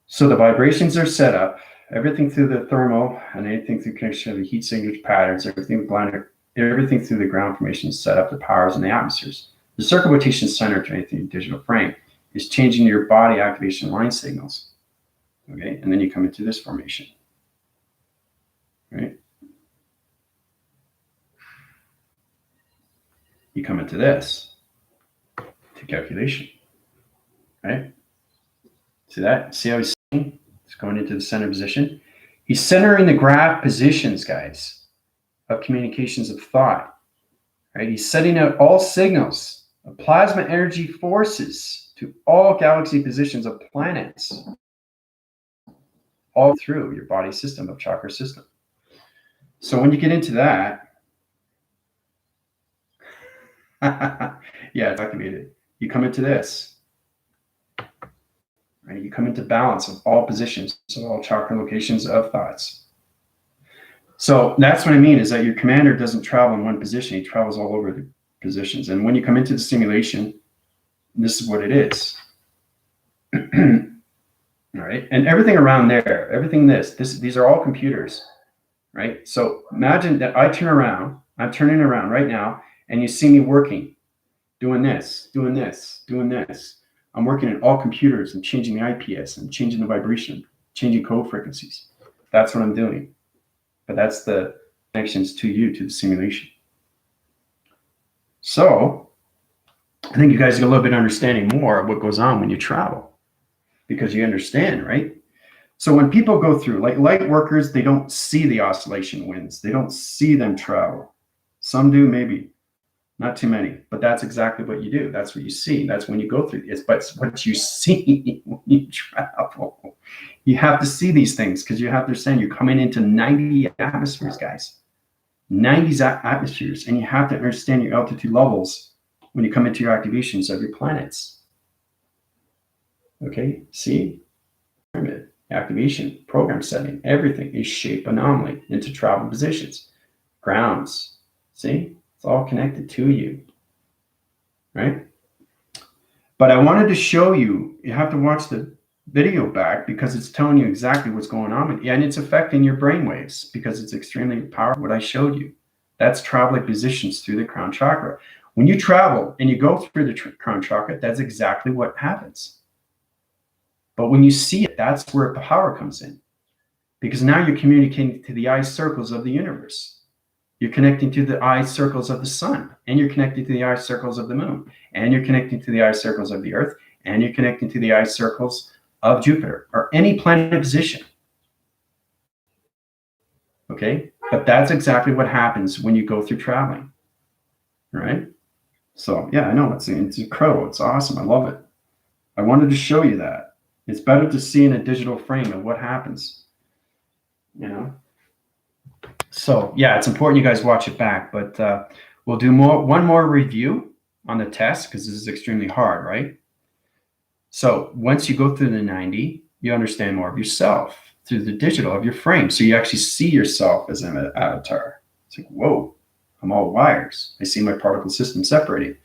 So the vibrations are set up, everything through the thermal and anything through connection of the heat signature patterns, everything through the ground formation is set up, the powers and the atmospheres. The circle rotation center to anything digital frame is changing your body activation line signals. Okay, and then you come into this formation. Right? You come into this to calculation. Right? See that? See how he's going into the center position? He's centering the graph positions, guys, of communications of thought. Right? He's setting out all signals of plasma energy forces to all galaxy positions of planets, all through your body system of chakra system. So when you get into that, yeah, it's activated. You come into this. Right? You come into balance of all positions, so all chakra locations of thoughts. So that's what I mean, is that your commander doesn't travel in one position. He travels all over the positions. And when you come into the simulation, this is what it is. All right. And everything around there, everything these are all computers, right? So imagine that I turn around, I'm turning around right now, and you see me working, doing this, doing this, doing this. I'm working in all computers and changing the IPS and changing the vibration, changing code frequencies. That's what I'm doing. But that's the connections to you, to the simulation. So I think you guys get a little bit of understanding more of what goes on when you travel, because you understand, right? So when people go through, like light workers, they don't see the oscillation winds. They don't see them travel. Some do, maybe. Not too many, but that's exactly what you do. That's what you see. That's when you go through this. But what you see when you travel, you have to see these things, because you have to understand you're coming into 90 atmospheres, guys. 90 atmospheres, and you have to understand your altitude levels when you come into your activations of your planets. Okay, see? Pyramid, activation, program setting, everything is shape anomaly into travel positions, grounds. See? It's all connected to you, right? But I wanted to show you, you have to watch the video back, because it's telling you exactly what's going on with you, and it's affecting your brain waves, because it's extremely powerful, what I showed you. That's traveling positions through the crown chakra. When you travel and you go through the crown chakra, that's exactly what happens. But when you see it, that's where power comes in, because now you're communicating to the eye circles of the universe. You're connecting to the eye circles of the sun, and you're connecting to the eye circles of the moon, and you're connecting to the eye circles of the earth, and you're connecting to the eye circles of Jupiter or any planet position. Okay, but that's exactly what happens when you go through traveling, right? So yeah, I know it's incredible. It's awesome. I love it. I wanted to show you that. It's better to see in a digital frame of what happens, you know? So yeah, it's important you guys watch it back, but we'll do one more review on the test, because this is extremely hard, right? So once you go through the 90, you understand more of yourself through the digital of your frame. So you actually see yourself as an avatar. It's like, whoa, I'm all wires. I see my particle system separating.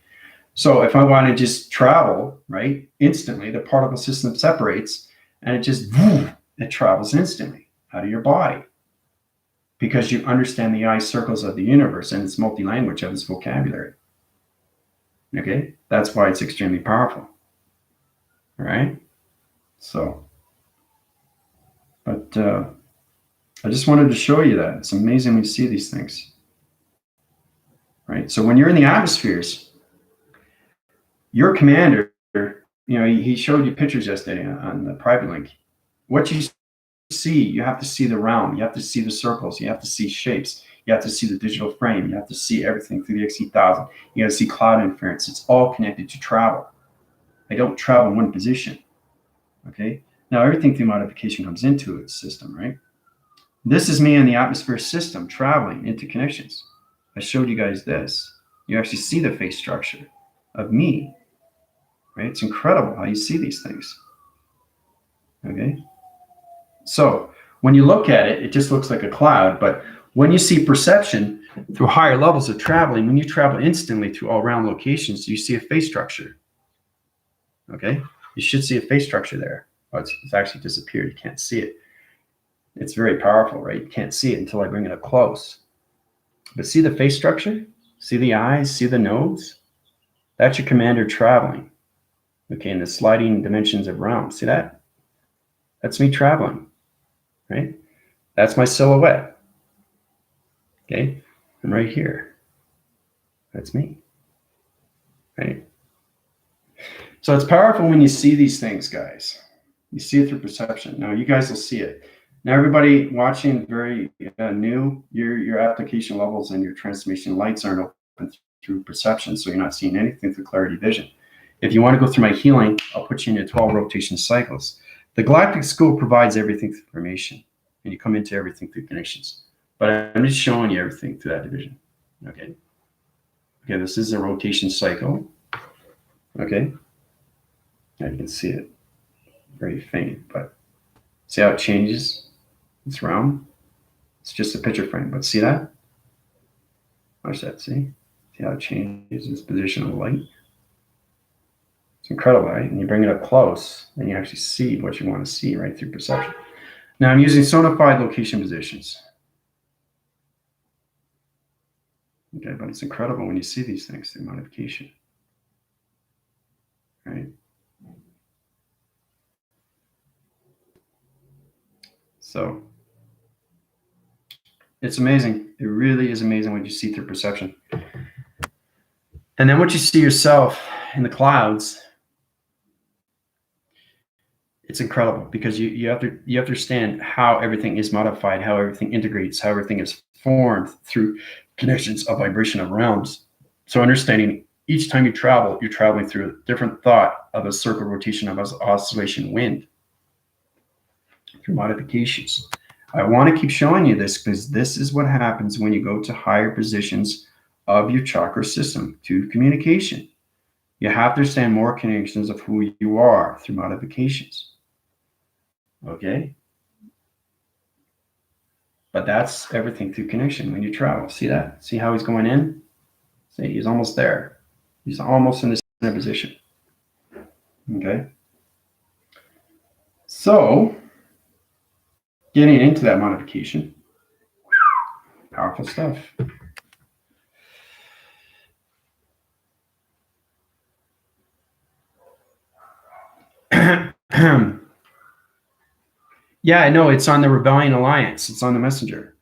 So if I want to just travel, right, instantly, the particle system separates, and it just, it travels instantly out of your body, because you understand the eye circles of the universe and its multi-language of its vocabulary. Okay, that's why it's extremely powerful. All right. So, but I just wanted to show you that it's amazing when you see these things. Right. So when you're in the atmospheres, your commander, you know, he showed you pictures yesterday on the private link. What you see, you have to see the realm, you have to see the circles, you have to see shapes, you have to see the digital frame, you have to see everything through the XE1000, you have to see cloud inference. It's all connected to travel. I don't travel in one position. Okay. Now everything through modification comes into its system, right? This is me in the atmosphere system traveling into connections. I showed you guys this. You actually see the face structure of me, right? It's incredible how you see these things. Okay. So when you look at it, it just looks like a cloud. But when you see perception through higher levels of traveling, when you travel instantly to all round locations, you see a face structure. Okay. You should see a face structure there. Oh, it's actually disappeared. You can't see it. It's very powerful, right? You can't see it until I bring it up close. But see the face structure? See the eyes? See the nose? That's your commander traveling. Okay, in the sliding dimensions of realm. See that? That's me traveling, right? That's my silhouette. Okay, I'm right here. That's me, right? So it's powerful when you see these things, guys. You see it through perception. Now you guys will see it. Now everybody watching, very new, your application levels and your transformation lights aren't open through perception, so you're not seeing anything through clarity vision. If you want to go through my healing, I'll put you into 12 rotation cycles. The Galactic School provides everything through information, and you come into everything through connections. But I'm just showing you everything through that division. Okay. Okay, this is a rotation cycle. Okay. Now you can see it. Very faint, but see how it changes? It's round. It's just a picture frame, but see that? Watch that, see? See how it changes its position of light? It's incredible, right? And you bring it up close, and you actually see what you want to see right through perception. Now I'm using sonified location positions. Okay, but it's incredible when you see these things through modification. Right? So it's amazing. It really is amazing what you see through perception. And then what you see yourself in the clouds, it's incredible because you have to understand how everything is modified, how everything integrates, how everything is formed through connections of vibration of realms. So understanding each time you travel, you're traveling through a different thought of a circle rotation of oscillation wind through modifications. I want to keep showing you this because this is what happens when you go to higher positions of your chakra system to communication. You have to understand more connections of who you are through modifications. Okay? But that's everything through connection when you travel. See that? See how he's going in? See, he's almost there. He's almost in the center position. Okay? So, getting into that modification, powerful stuff. Yeah, I know. It's on the Rebellion Alliance. It's on the Messenger.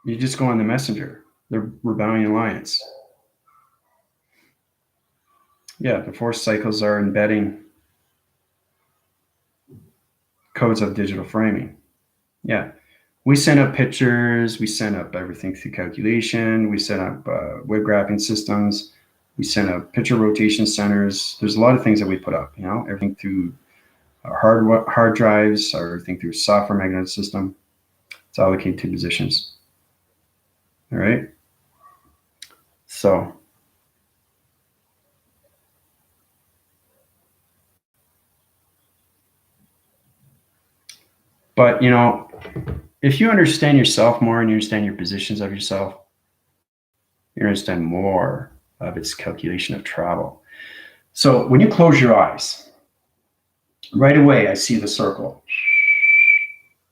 You just go on the Messenger, the Rebellion Alliance. Yeah, the force cycles are embedding codes of digital framing. Yeah. We send up pictures. We send up everything through calculation. We set up web graphing systems. We send up picture rotation centers. There's a lot of things that we put up, you know, everything through hard drives, everything through software magnetic system. It's allocated to positions. All right. So but you know, if you understand yourself more and you understand your positions of yourself, you understand more of its calculation of travel. So when you close your eyes, right away I see the circle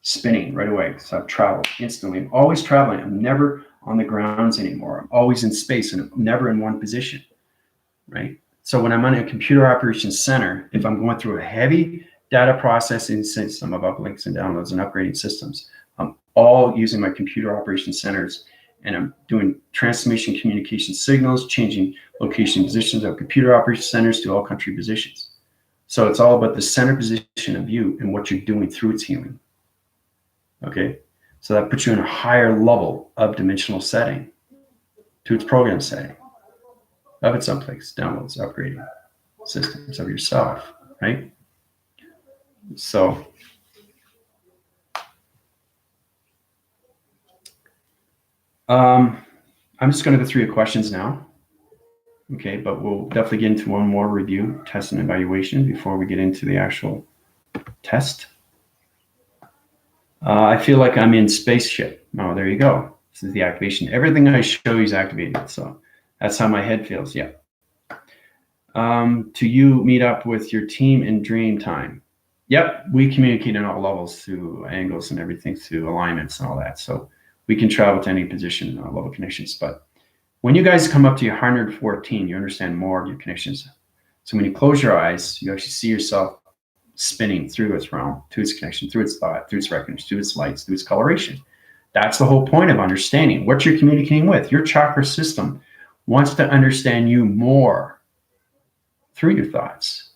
spinning right away. So I've traveled instantly. I'm always traveling. on the grounds anymore. I'm always in space and never in one position, right? So when I'm on a computer operations center, if I'm going through a heavy data processing system of uplinks and downloads and upgrading systems, I'm all using my computer operations centers, and I'm doing transformation communication signals, changing location positions of computer operations centers to all country positions. So it's all about the center position of you and what you're doing through its healing. Okay, so that puts you in a higher level of dimensional setting to its program setting of its uplinks, downloads, upgrading systems of yourself, right? So I'm just going to go through your questions now. Okay, but we'll definitely get into one more review, test, and evaluation before we get into the actual test. I feel like I'm in spaceship. Oh, there you go. This is the activation. Everything I show you is activated. So that's how my head feels. Yeah. To you meet up with your team in dream time. Yep, we communicate on all levels through angles and everything, through alignments and all that. So we can travel to any position, level connections. But when you guys come up to your 114, you understand more of your connections. So when you close your eyes, you actually see yourself spinning through its realm, to its connection, through its thought, through its recognition, through its lights, through its coloration. That's the whole point of understanding what you're communicating with. Your chakra system wants to understand you more through your thoughts.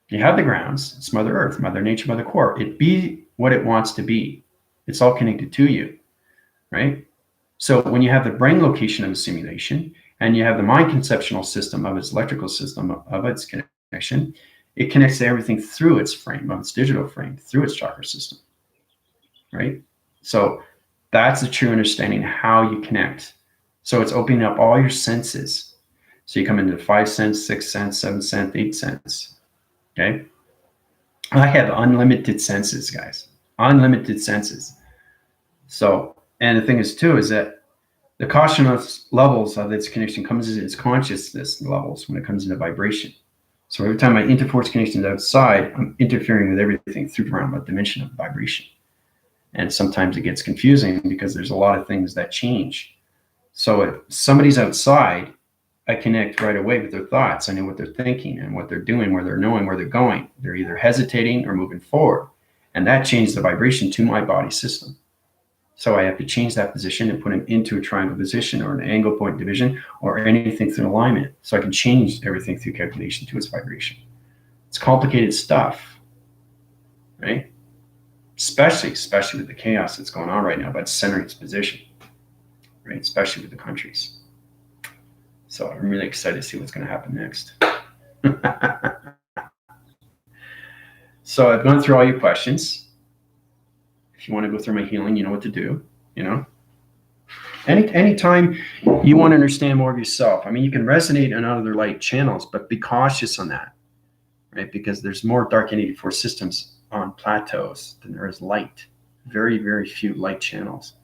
You have the grounds. It's Mother Earth, Mother Nature, Mother Core. It be what it wants to be. It's all connected to you, right? So when you have the brain location of a simulation and you have the mind conceptual system of its electrical system of its connection, it connects to everything through its frame, of its digital frame, through its chakra system, right? So that's the true understanding of how you connect. So it's opening up all your senses. So you come into 5 sense, 6 sense, 7 sense, 8 sense, okay? I have unlimited senses, guys, unlimited senses. So, and the thing is too, is that the consciousness levels of its connection comes into its consciousness levels when it comes into vibration. So every time I interforce connections outside, I'm interfering with everything through the realm of dimension of vibration. And sometimes it gets confusing because there's a lot of things that change. So if somebody's outside, I connect right away with their thoughts. I know what they're thinking and what they're doing, where they're knowing where they're going. They're either hesitating or moving forward. And that changes the vibration to my body system. So I have to change that position and put them into a triangle position or an angle point division or anything through alignment. So I can change everything through calculation to its vibration. It's complicated stuff, right? Especially with the chaos that's going on right now, but centering its position, right? Especially with the countries. So I'm really excited to see what's going to happen next. So I've gone through all your questions. If you want to go through my healing, you know what to do, you know. Anytime you want to understand more of yourself, I mean, you can resonate on other light channels, but be cautious on that, right? Because there's more dark energy force systems on plateaus than there is light. Very, very few light channels.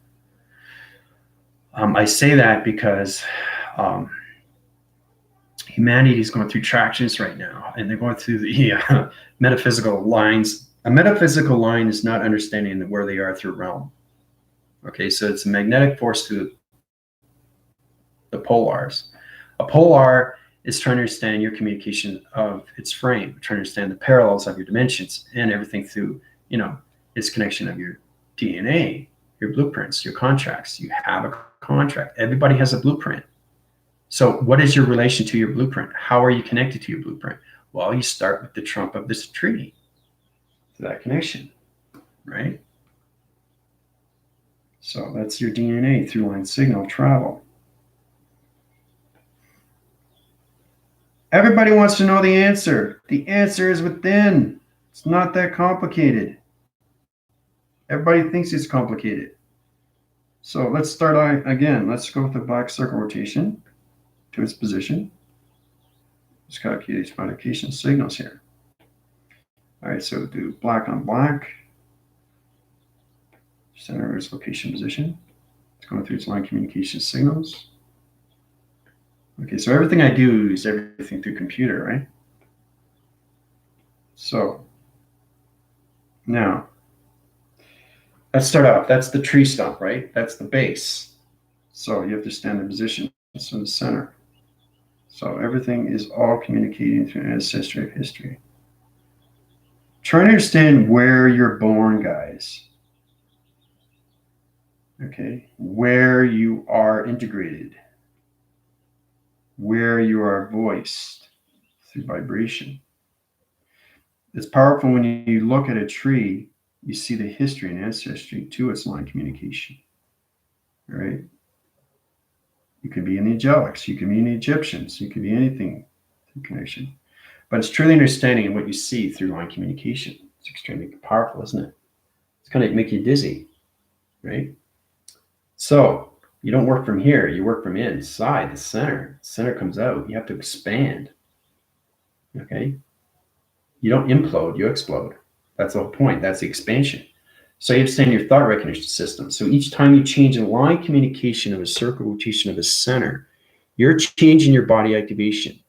I say that because humanity is going through tractions right now, and they're going through the metaphysical lines. A metaphysical line is not understanding where they are through realm. Okay, so it's a magnetic force through the polars. A polar is trying to understand your communication of its frame, trying to understand the parallels of your dimensions and everything through, you know, its connection of your DNA, your blueprints, your contracts. You have a contract. Everybody has a blueprint. So what is your relation to your blueprint? How are you connected to your blueprint? Well, you start with the trump of this treaty, that connection, right? So that's your DNA through line signal travel. Everybody wants to know the answer. The answer is within. It's not that complicated. Everybody thinks it's complicated. So let's start again. Let's go with the black circle rotation to its position. Let's calculate these modification signals here. All right, so do black on black. Center its location position. It's going through its line communication signals. Okay, so everything I do is everything through computer, right? So now let's start off. That's the tree stump, right? That's the base. So you have to stand in position from the center. So everything is all communicating through an ancestry of history. Try to understand where you're born, guys. Okay, where you are integrated, where you are voiced through vibration. It's powerful when you look at a tree, you see the history and ancestry to its line communication. Right? You could be in the Angelics, you could be in the Egyptians, you could be anything through connection. But it's truly understanding what you see through line communication. It's extremely powerful, isn't it? It's going to make you dizzy, right? So you don't work from here, you work from inside the center. The center comes out, you have to expand. Okay? You don't implode, you explode. That's the whole point. That's the expansion. So you have to stay in your thought recognition system. So each time you change a line communication of a circle rotation of a center, you're changing your body activation,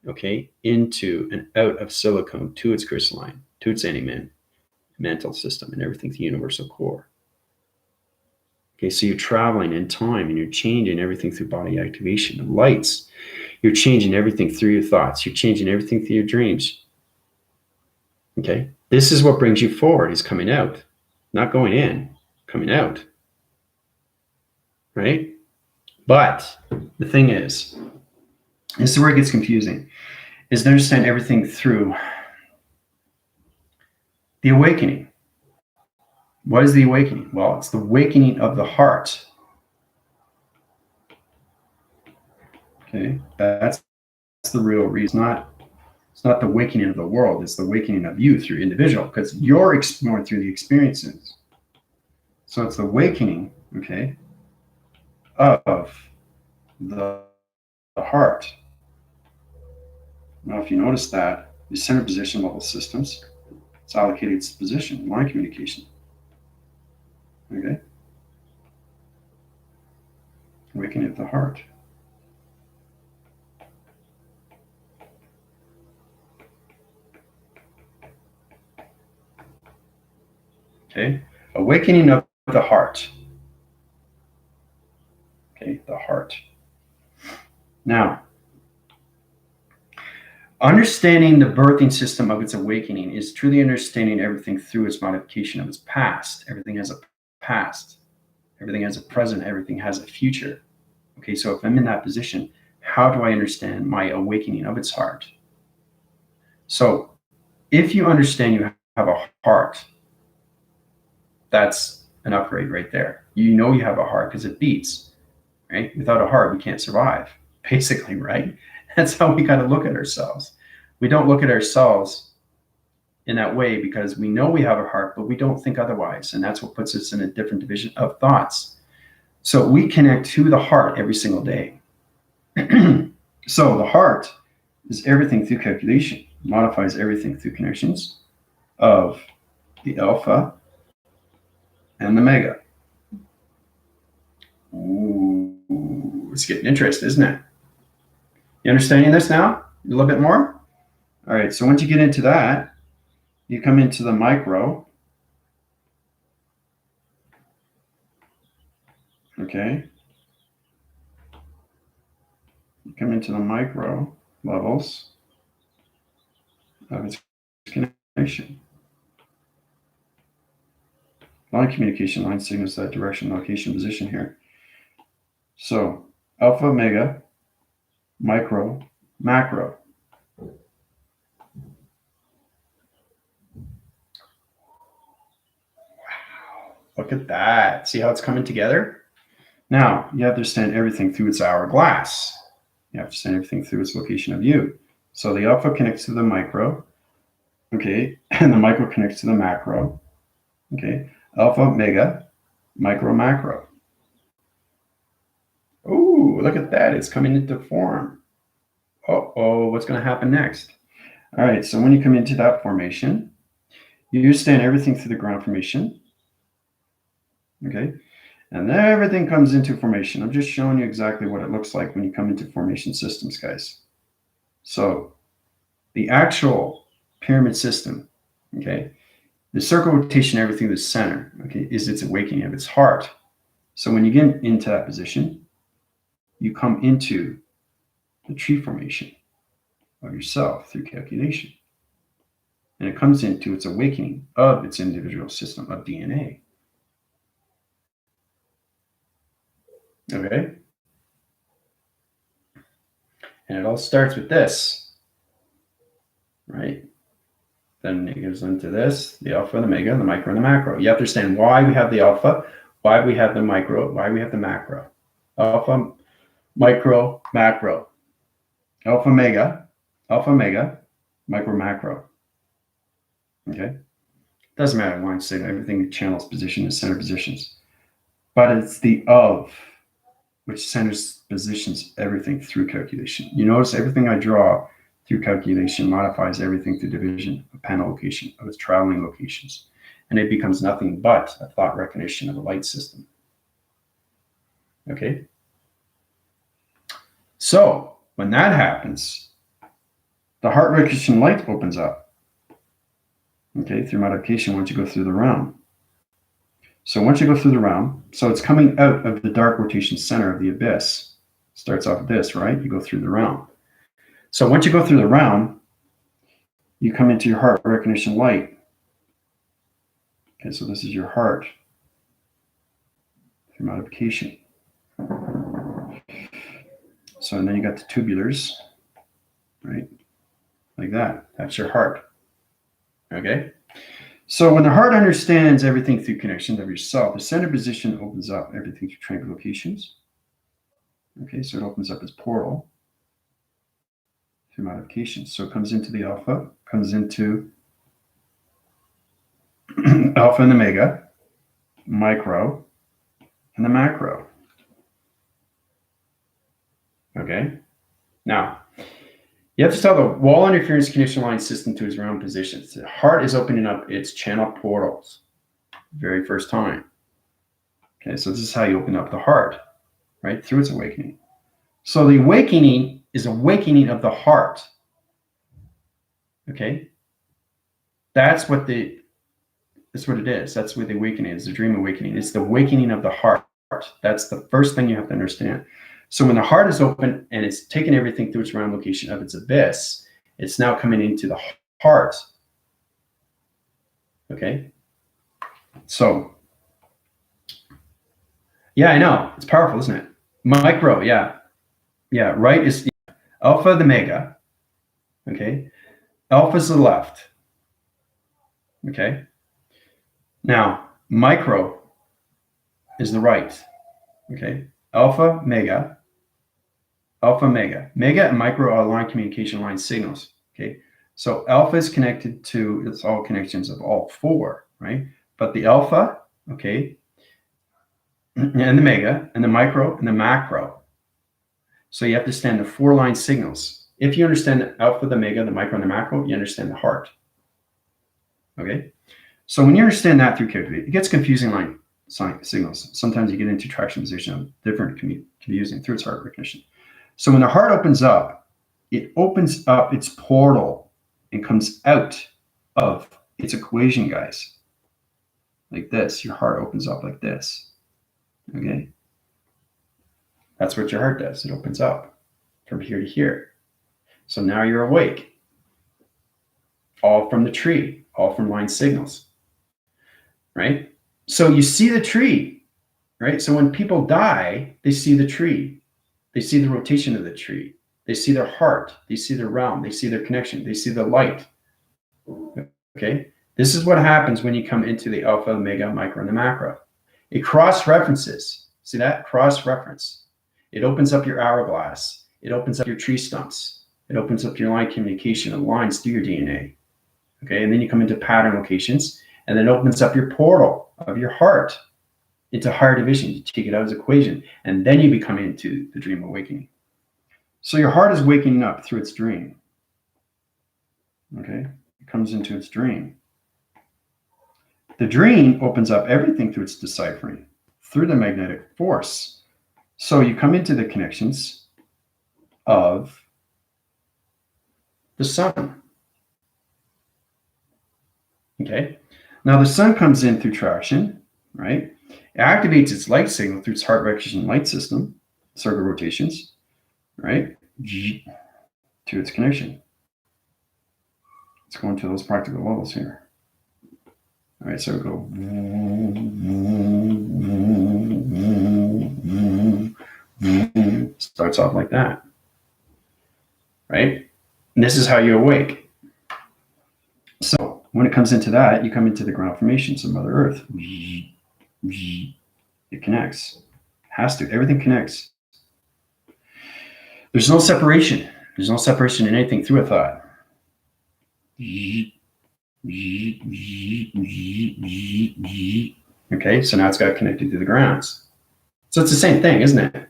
okay, into and out of silicone to its crystalline, to its anti-mantle system and everything to the universal core. Okay, so you're traveling in time and you're changing everything through body activation. The lights, you're changing everything through your thoughts. You're changing everything through your dreams. Okay, this is what brings you forward, is coming out, not going in, coming out, right? But the thing is, this is where it gets confusing, is to understand everything through the awakening. What is the awakening? Well, it's the awakening of the heart. Okay, that's the real reason. It's not the awakening of the world, it's the awakening of you through individual, because you're exploring through the experiences. So it's the awakening, okay, of the heart. Now, if you notice that, the center position level systems, it's allocated its position, line communication. Okay? Awakening of the heart. Okay? Awakening of the heart. Okay? The heart. Now, understanding the birthing system of its awakening is truly understanding everything through its modification of its past. Everything has a past. Everything has a present. Everything has a future. Okay, so if I'm in that position, how do I understand my awakening of its heart? So if you understand you have a heart, that's an upgrade right there. You know you have a heart because it beats, right? Without a heart, we can't survive, basically, right? That's how we got to look at ourselves. We don't look at ourselves in that way because we know we have a heart, but we don't think otherwise. And that's what puts us in a different division of thoughts. So we connect to the heart every single day. So the heart is everything through calculation, modifies everything through connections of the alpha and the mega. Ooh, it's getting interesting, isn't it? You understanding this now? A little bit more? All right, so once you get into that, you come into the micro. Okay. You come into the micro levels of its connection. Line communication line signals that direction, location, position here. So alpha, mega, micro, macro. Wow, look at that. See how it's coming together? Now, you have to understand everything through its hourglass. You have to understand everything through its location of you. So the alpha connects to the micro, okay, and the micro connects to the macro, okay, alpha, mega, micro, macro. Oh, look at that. It's coming into form. Uh-oh, what's going to happen next? All right, so when you come into that formation, you understand everything through the ground formation, okay? And then everything comes into formation. I'm just showing you exactly what it looks like when you come into formation systems, guys. So the actual pyramid system, okay, the circle rotation, everything, the center, okay, is its awakening of its heart. So when you get into that position, you come into the tree formation of yourself through calculation. And it comes into its awakening of its individual system of DNA. Okay? And it all starts with this, right? Then it goes into this, the alpha, the mega, the micro, and the macro. You have to understand why we have the alpha, why we have the micro, why we have the macro. Alpha, micro, macro. Alpha, mega, micro, macro. Okay? Doesn't matter why I say that. Everything channels position is center positions. But it's the of which centers positions everything through calculation. You notice everything I draw through calculation modifies everything through division of panel location of its traveling locations. And it becomes nothing but a thought recognition of a light system. Okay? So when that happens, the heart recognition light opens up. Okay, through modification once you go through the realm. So once you go through the realm, so it's coming out of the dark rotation center of the abyss. Starts off with this, right? You go through the realm. So once you go through the realm, you come into your heart recognition light. Okay, so this is your heart through modification. So and then you got the tubulars, right? Like that. That's your heart. Okay? So when the heart understands everything through connections of yourself, the center position opens up everything through tranquil locations. Okay, so it opens up its portal through modifications. So it comes into the alpha, comes into alpha and the mega, micro, and the macro. Okay? Now, you have to tell the wall interference condition line system to its round positions. The heart is opening up its channel portals. Very first time. Okay, so this is how you open up the heart, right? Through its awakening. So the awakening is awakening of the heart. Okay? That's what it is. That's what the awakening is, the dream awakening. It's the awakening of the heart. That's the first thing you have to understand. So when the heart is open and it's taking everything through its round location of its abyss, it's now coming into the heart. Okay? So, yeah, I know. It's powerful, isn't it? Micro, yeah. Yeah, right is alpha, the mega. Okay? Alpha is the left. Okay? Now, micro is the right. Okay? Alpha, mega. Alpha, mega. Mega and micro are line communication line signals. Okay? So alpha is connected to, it's all connections of all four, right? But the alpha, okay, and the mega, and the micro, and the macro. So you have to understand the four line signals. If you understand the alpha, the mega, the micro, and the macro, you understand the heart. Okay? So when you understand that through calculation, it gets confusing line signals. Sometimes you get into traction position of different confusing through its heart recognition. So when the heart opens up, it opens up its portal and comes out of its equation, guys. Like this. Your heart opens up like this. Okay? That's what your heart does. It opens up from here to here. So now you're awake. All from the tree, all from line signals. Right? So you see the tree, right? So when people die, they see the tree. They see the rotation of the tree. They see their heart. They see their realm. They see their connection. They see the light. Okay? This is what happens when you come into the alpha, mega, micro, and the macro. It cross-references. See that? Cross-reference. It opens up your hourglass. It opens up your tree stumps. It opens up your line communication of lines through your DNA. Okay? And then you come into pattern locations, and then it opens up your portal of your heart into higher division. You take it out as equation, and then you become into the dream awakening. So your heart is waking up through its dream. Okay? It comes into its dream. The dream opens up everything through its deciphering, through the magnetic force. So you come into the connections of the sun. Okay? Now the sun comes in through traction, right? It activates its light signal through its heart recognition light system, circle rotations, right? To its connection. Let's go into those practical levels here. All right, so go. Starts off like that, right? And this is how you awake. So when it comes into that, you come into the ground formations of Mother Earth. It connects. Has to. Everything connects. There's no separation. There's no separation in anything through a thought. Okay, so now it's got connected to the grounds. So it's the same thing, isn't it?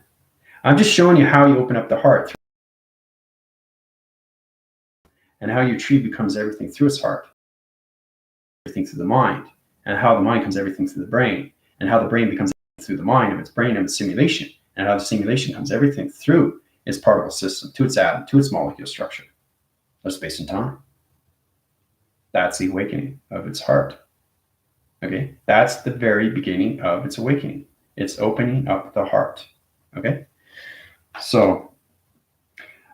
I'm just showing you how you open up the heart and how your tree becomes everything through its heart, everything through the mind, and how the mind becomes everything through the brain, and how the brain becomes through the mind of its brain and its simulation, and how the simulation comes everything through its particle system, to its atom, to its molecule structure of space and time. That's the awakening of its heart. Okay, that's the very beginning of its awakening. It's opening up the heart. Okay, so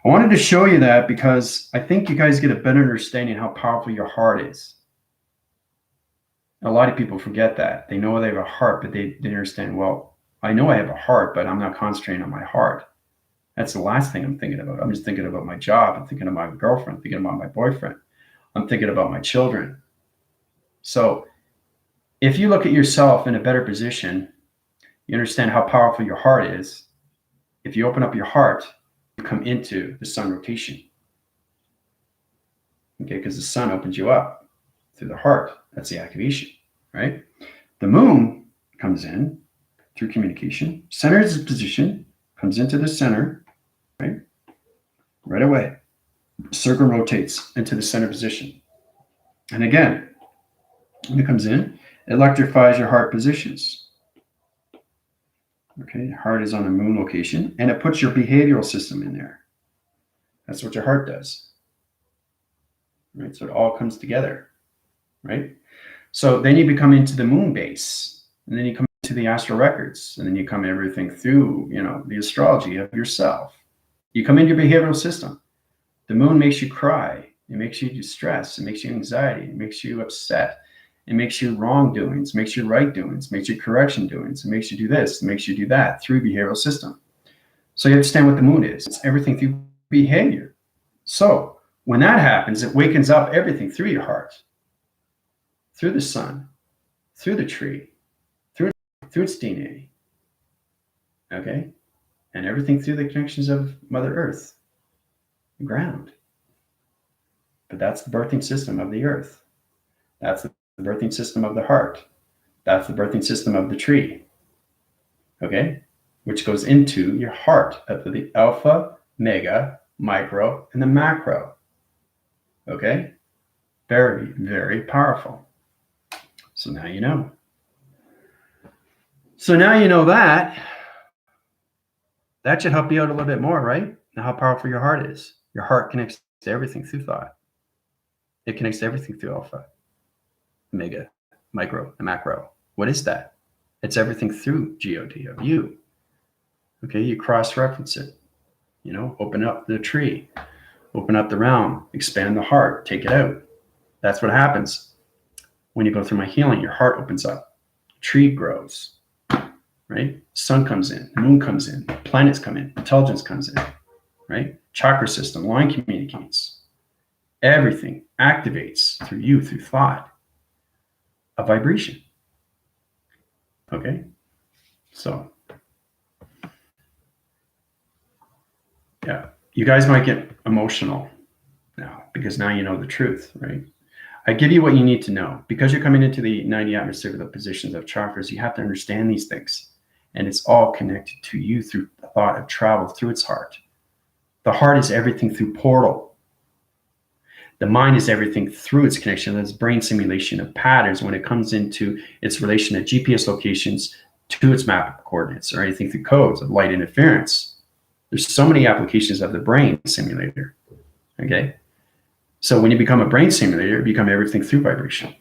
I wanted to show you that because I think you guys get a better understanding how powerful your heart is. A lot of people forget that. They know they have a heart, but they understand, well, I know I have a heart, but I'm not concentrating on my heart. That's the last thing I'm thinking about. I'm just thinking about my job. I'm thinking about my girlfriend. I'm thinking about my boyfriend. I'm thinking about my children. So if you look at yourself in a better position, you understand how powerful your heart is. If you open up your heart, you come into the sun rotation. Okay, because the sun opens you up through the heart. That's the activation, right? The moon comes in through communication, centers its position, comes into the center, right? Right away. Circle rotates into the center position. And again, when it comes in, it electrifies your heart positions. Okay, your heart is on the moon location, and it puts your behavioral system in there. That's what your heart does. Right? So it all comes together, right? So then you become into the moon base, and then you come to the astral records, and then you come everything through, the astrology of yourself. You come into your behavioral system. The moon makes you cry. It makes you distressed. It makes you anxiety. It makes you upset. It makes you wrongdoings, makes you right doings, makes you correction doings. It makes you do this. It makes you do that through behavioral system. So you understand what the moon is. It's everything through behavior. So when that happens, it wakens up everything through your heart, through the sun, through the tree, through its DNA. Okay? And everything through the connections of Mother Earth, the ground. But that's the birthing system of the earth. That's the birthing system of the heart. That's the birthing system of the tree. Okay? Which goes into your heart of the alpha, mega, micro, and the macro. Okay? Very, very powerful. So now you know. So now you know that. That should help you out a little bit more, right? Now how powerful your heart is. Your heart connects to everything through thought. It connects to everything through alpha, mega, micro, and macro. What is that? It's everything through GEO, you. Okay, you cross-reference it. Open up the tree, open up the realm, expand the heart, take it out. That's what happens. When you go through my healing, your heart opens up, tree grows, right? Sun comes in, moon comes in, planets come in, intelligence comes in, right? Chakra system, line communicates. Everything activates through you, through thought, a vibration. Okay? So, yeah, you guys might get emotional now because now you know the truth, right? I give you what you need to know. Because you're coming into the 90 atmosphere positions of chakras, you have to understand these things. And it's all connected to you through the thought of travel through its heart. The heart is everything through portal. The mind is everything through its connection. That's brain simulation of patterns when it comes into its relation to GPS locations to its map coordinates or anything through codes of light interference. There's so many applications of the brain simulator. Okay. So when you become a brain simulator, you become everything through vibration.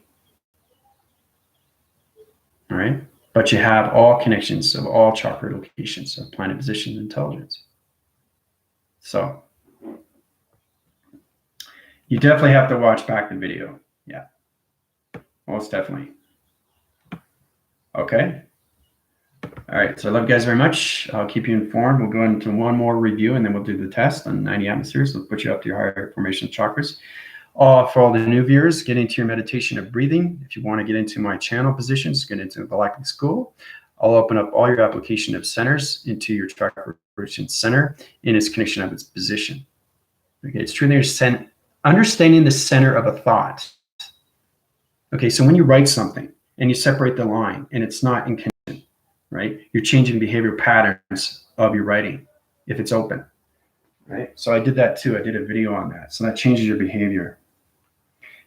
All right. but you have all connections of all chakra locations of planet position and intelligence. So you definitely have to watch back the video. Yeah, most definitely. Okay. All right, so I love you guys very much. I'll keep you informed. We'll go into one more review, and then we'll do the test on 90 atmospheres. We'll put you up to your higher formation chakras. For all the new viewers, get into your meditation of breathing. If you want to get into my channel positions, get into the Galactic School. I'll open up all your application of centers into your chakra vibration center in its connection of its position. Okay, it's truly understanding the center of a thought. Okay, so when you write something and you separate the line and it's not in connection, right? You're changing behavior patterns of your writing if it's open, right? So I did that too. I did a video on that. So that changes your behavior.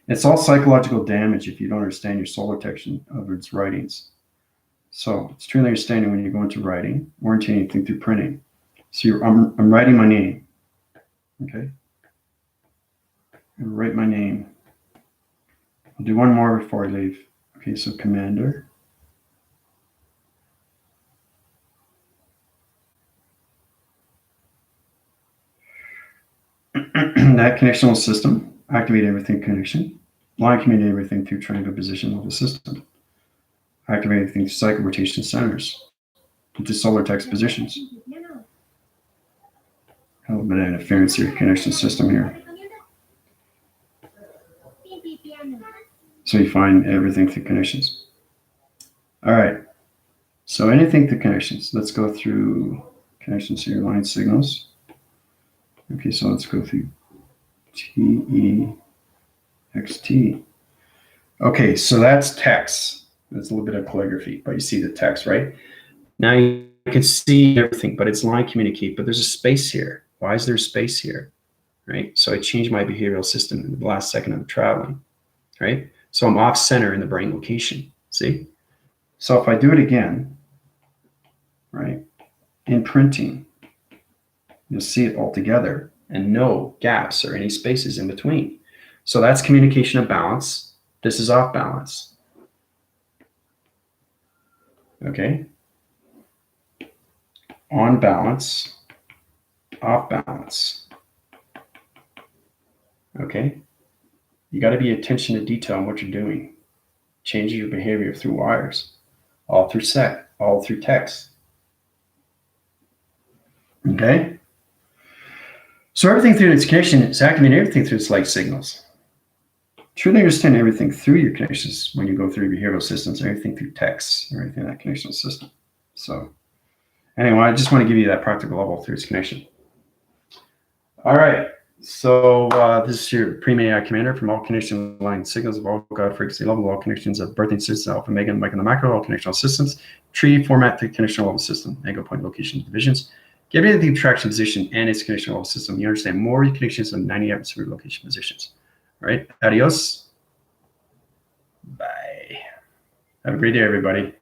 It's all psychological damage if you don't understand your solar text of its writings. So it's truly understanding when you go into writing, orienting anything through printing. So I'm writing my name, okay? And write my name. I'll do one more before I leave. Okay, so Commander. That connectional system, activate everything connection. Line communicate everything through triangle position of the system. Activate everything through cycle rotation centers into solar text positions. A little bit of interference here, connection system here. So you find everything through connections. All right. So anything through connections. Let's go through connections here, line signals. Okay, so let's go through TEXT. Okay, so that's text. That's a little bit of calligraphy, but you see the text, right? Now you can see everything, but it's line communicate, but there's a space here. Why is there a space here, right? So I changed my behavioral system in the last second of traveling, right? So I'm off center in the brain location, see? So if I do it again, right, in printing, you'll see it all together and no gaps or any spaces in between. So that's communication of balance. This is off balance. Okay. On balance, off balance. Okay. You got to be attention to detail on what you're doing. Changing your behavior through wires, all through all through text. Okay. So everything through its connection is activating everything through its light signals. Truly understand everything through your connections when you go through your behavioral systems, everything through text, everything in that connectional system. So anyway, I just want to give you that practical level through its connection. All right. So this is your Prime AI Commander from all connection line signals of all God frequency level, all connections of birthing systems, alpha, mega, and micro, and the macro, all connectional systems, tree format through connection level system, ego point location divisions. Give it the attraction position and its connection level system. You understand more connections of 90 atmosphere location positions. All right. Adios. Bye. Have a great day, everybody.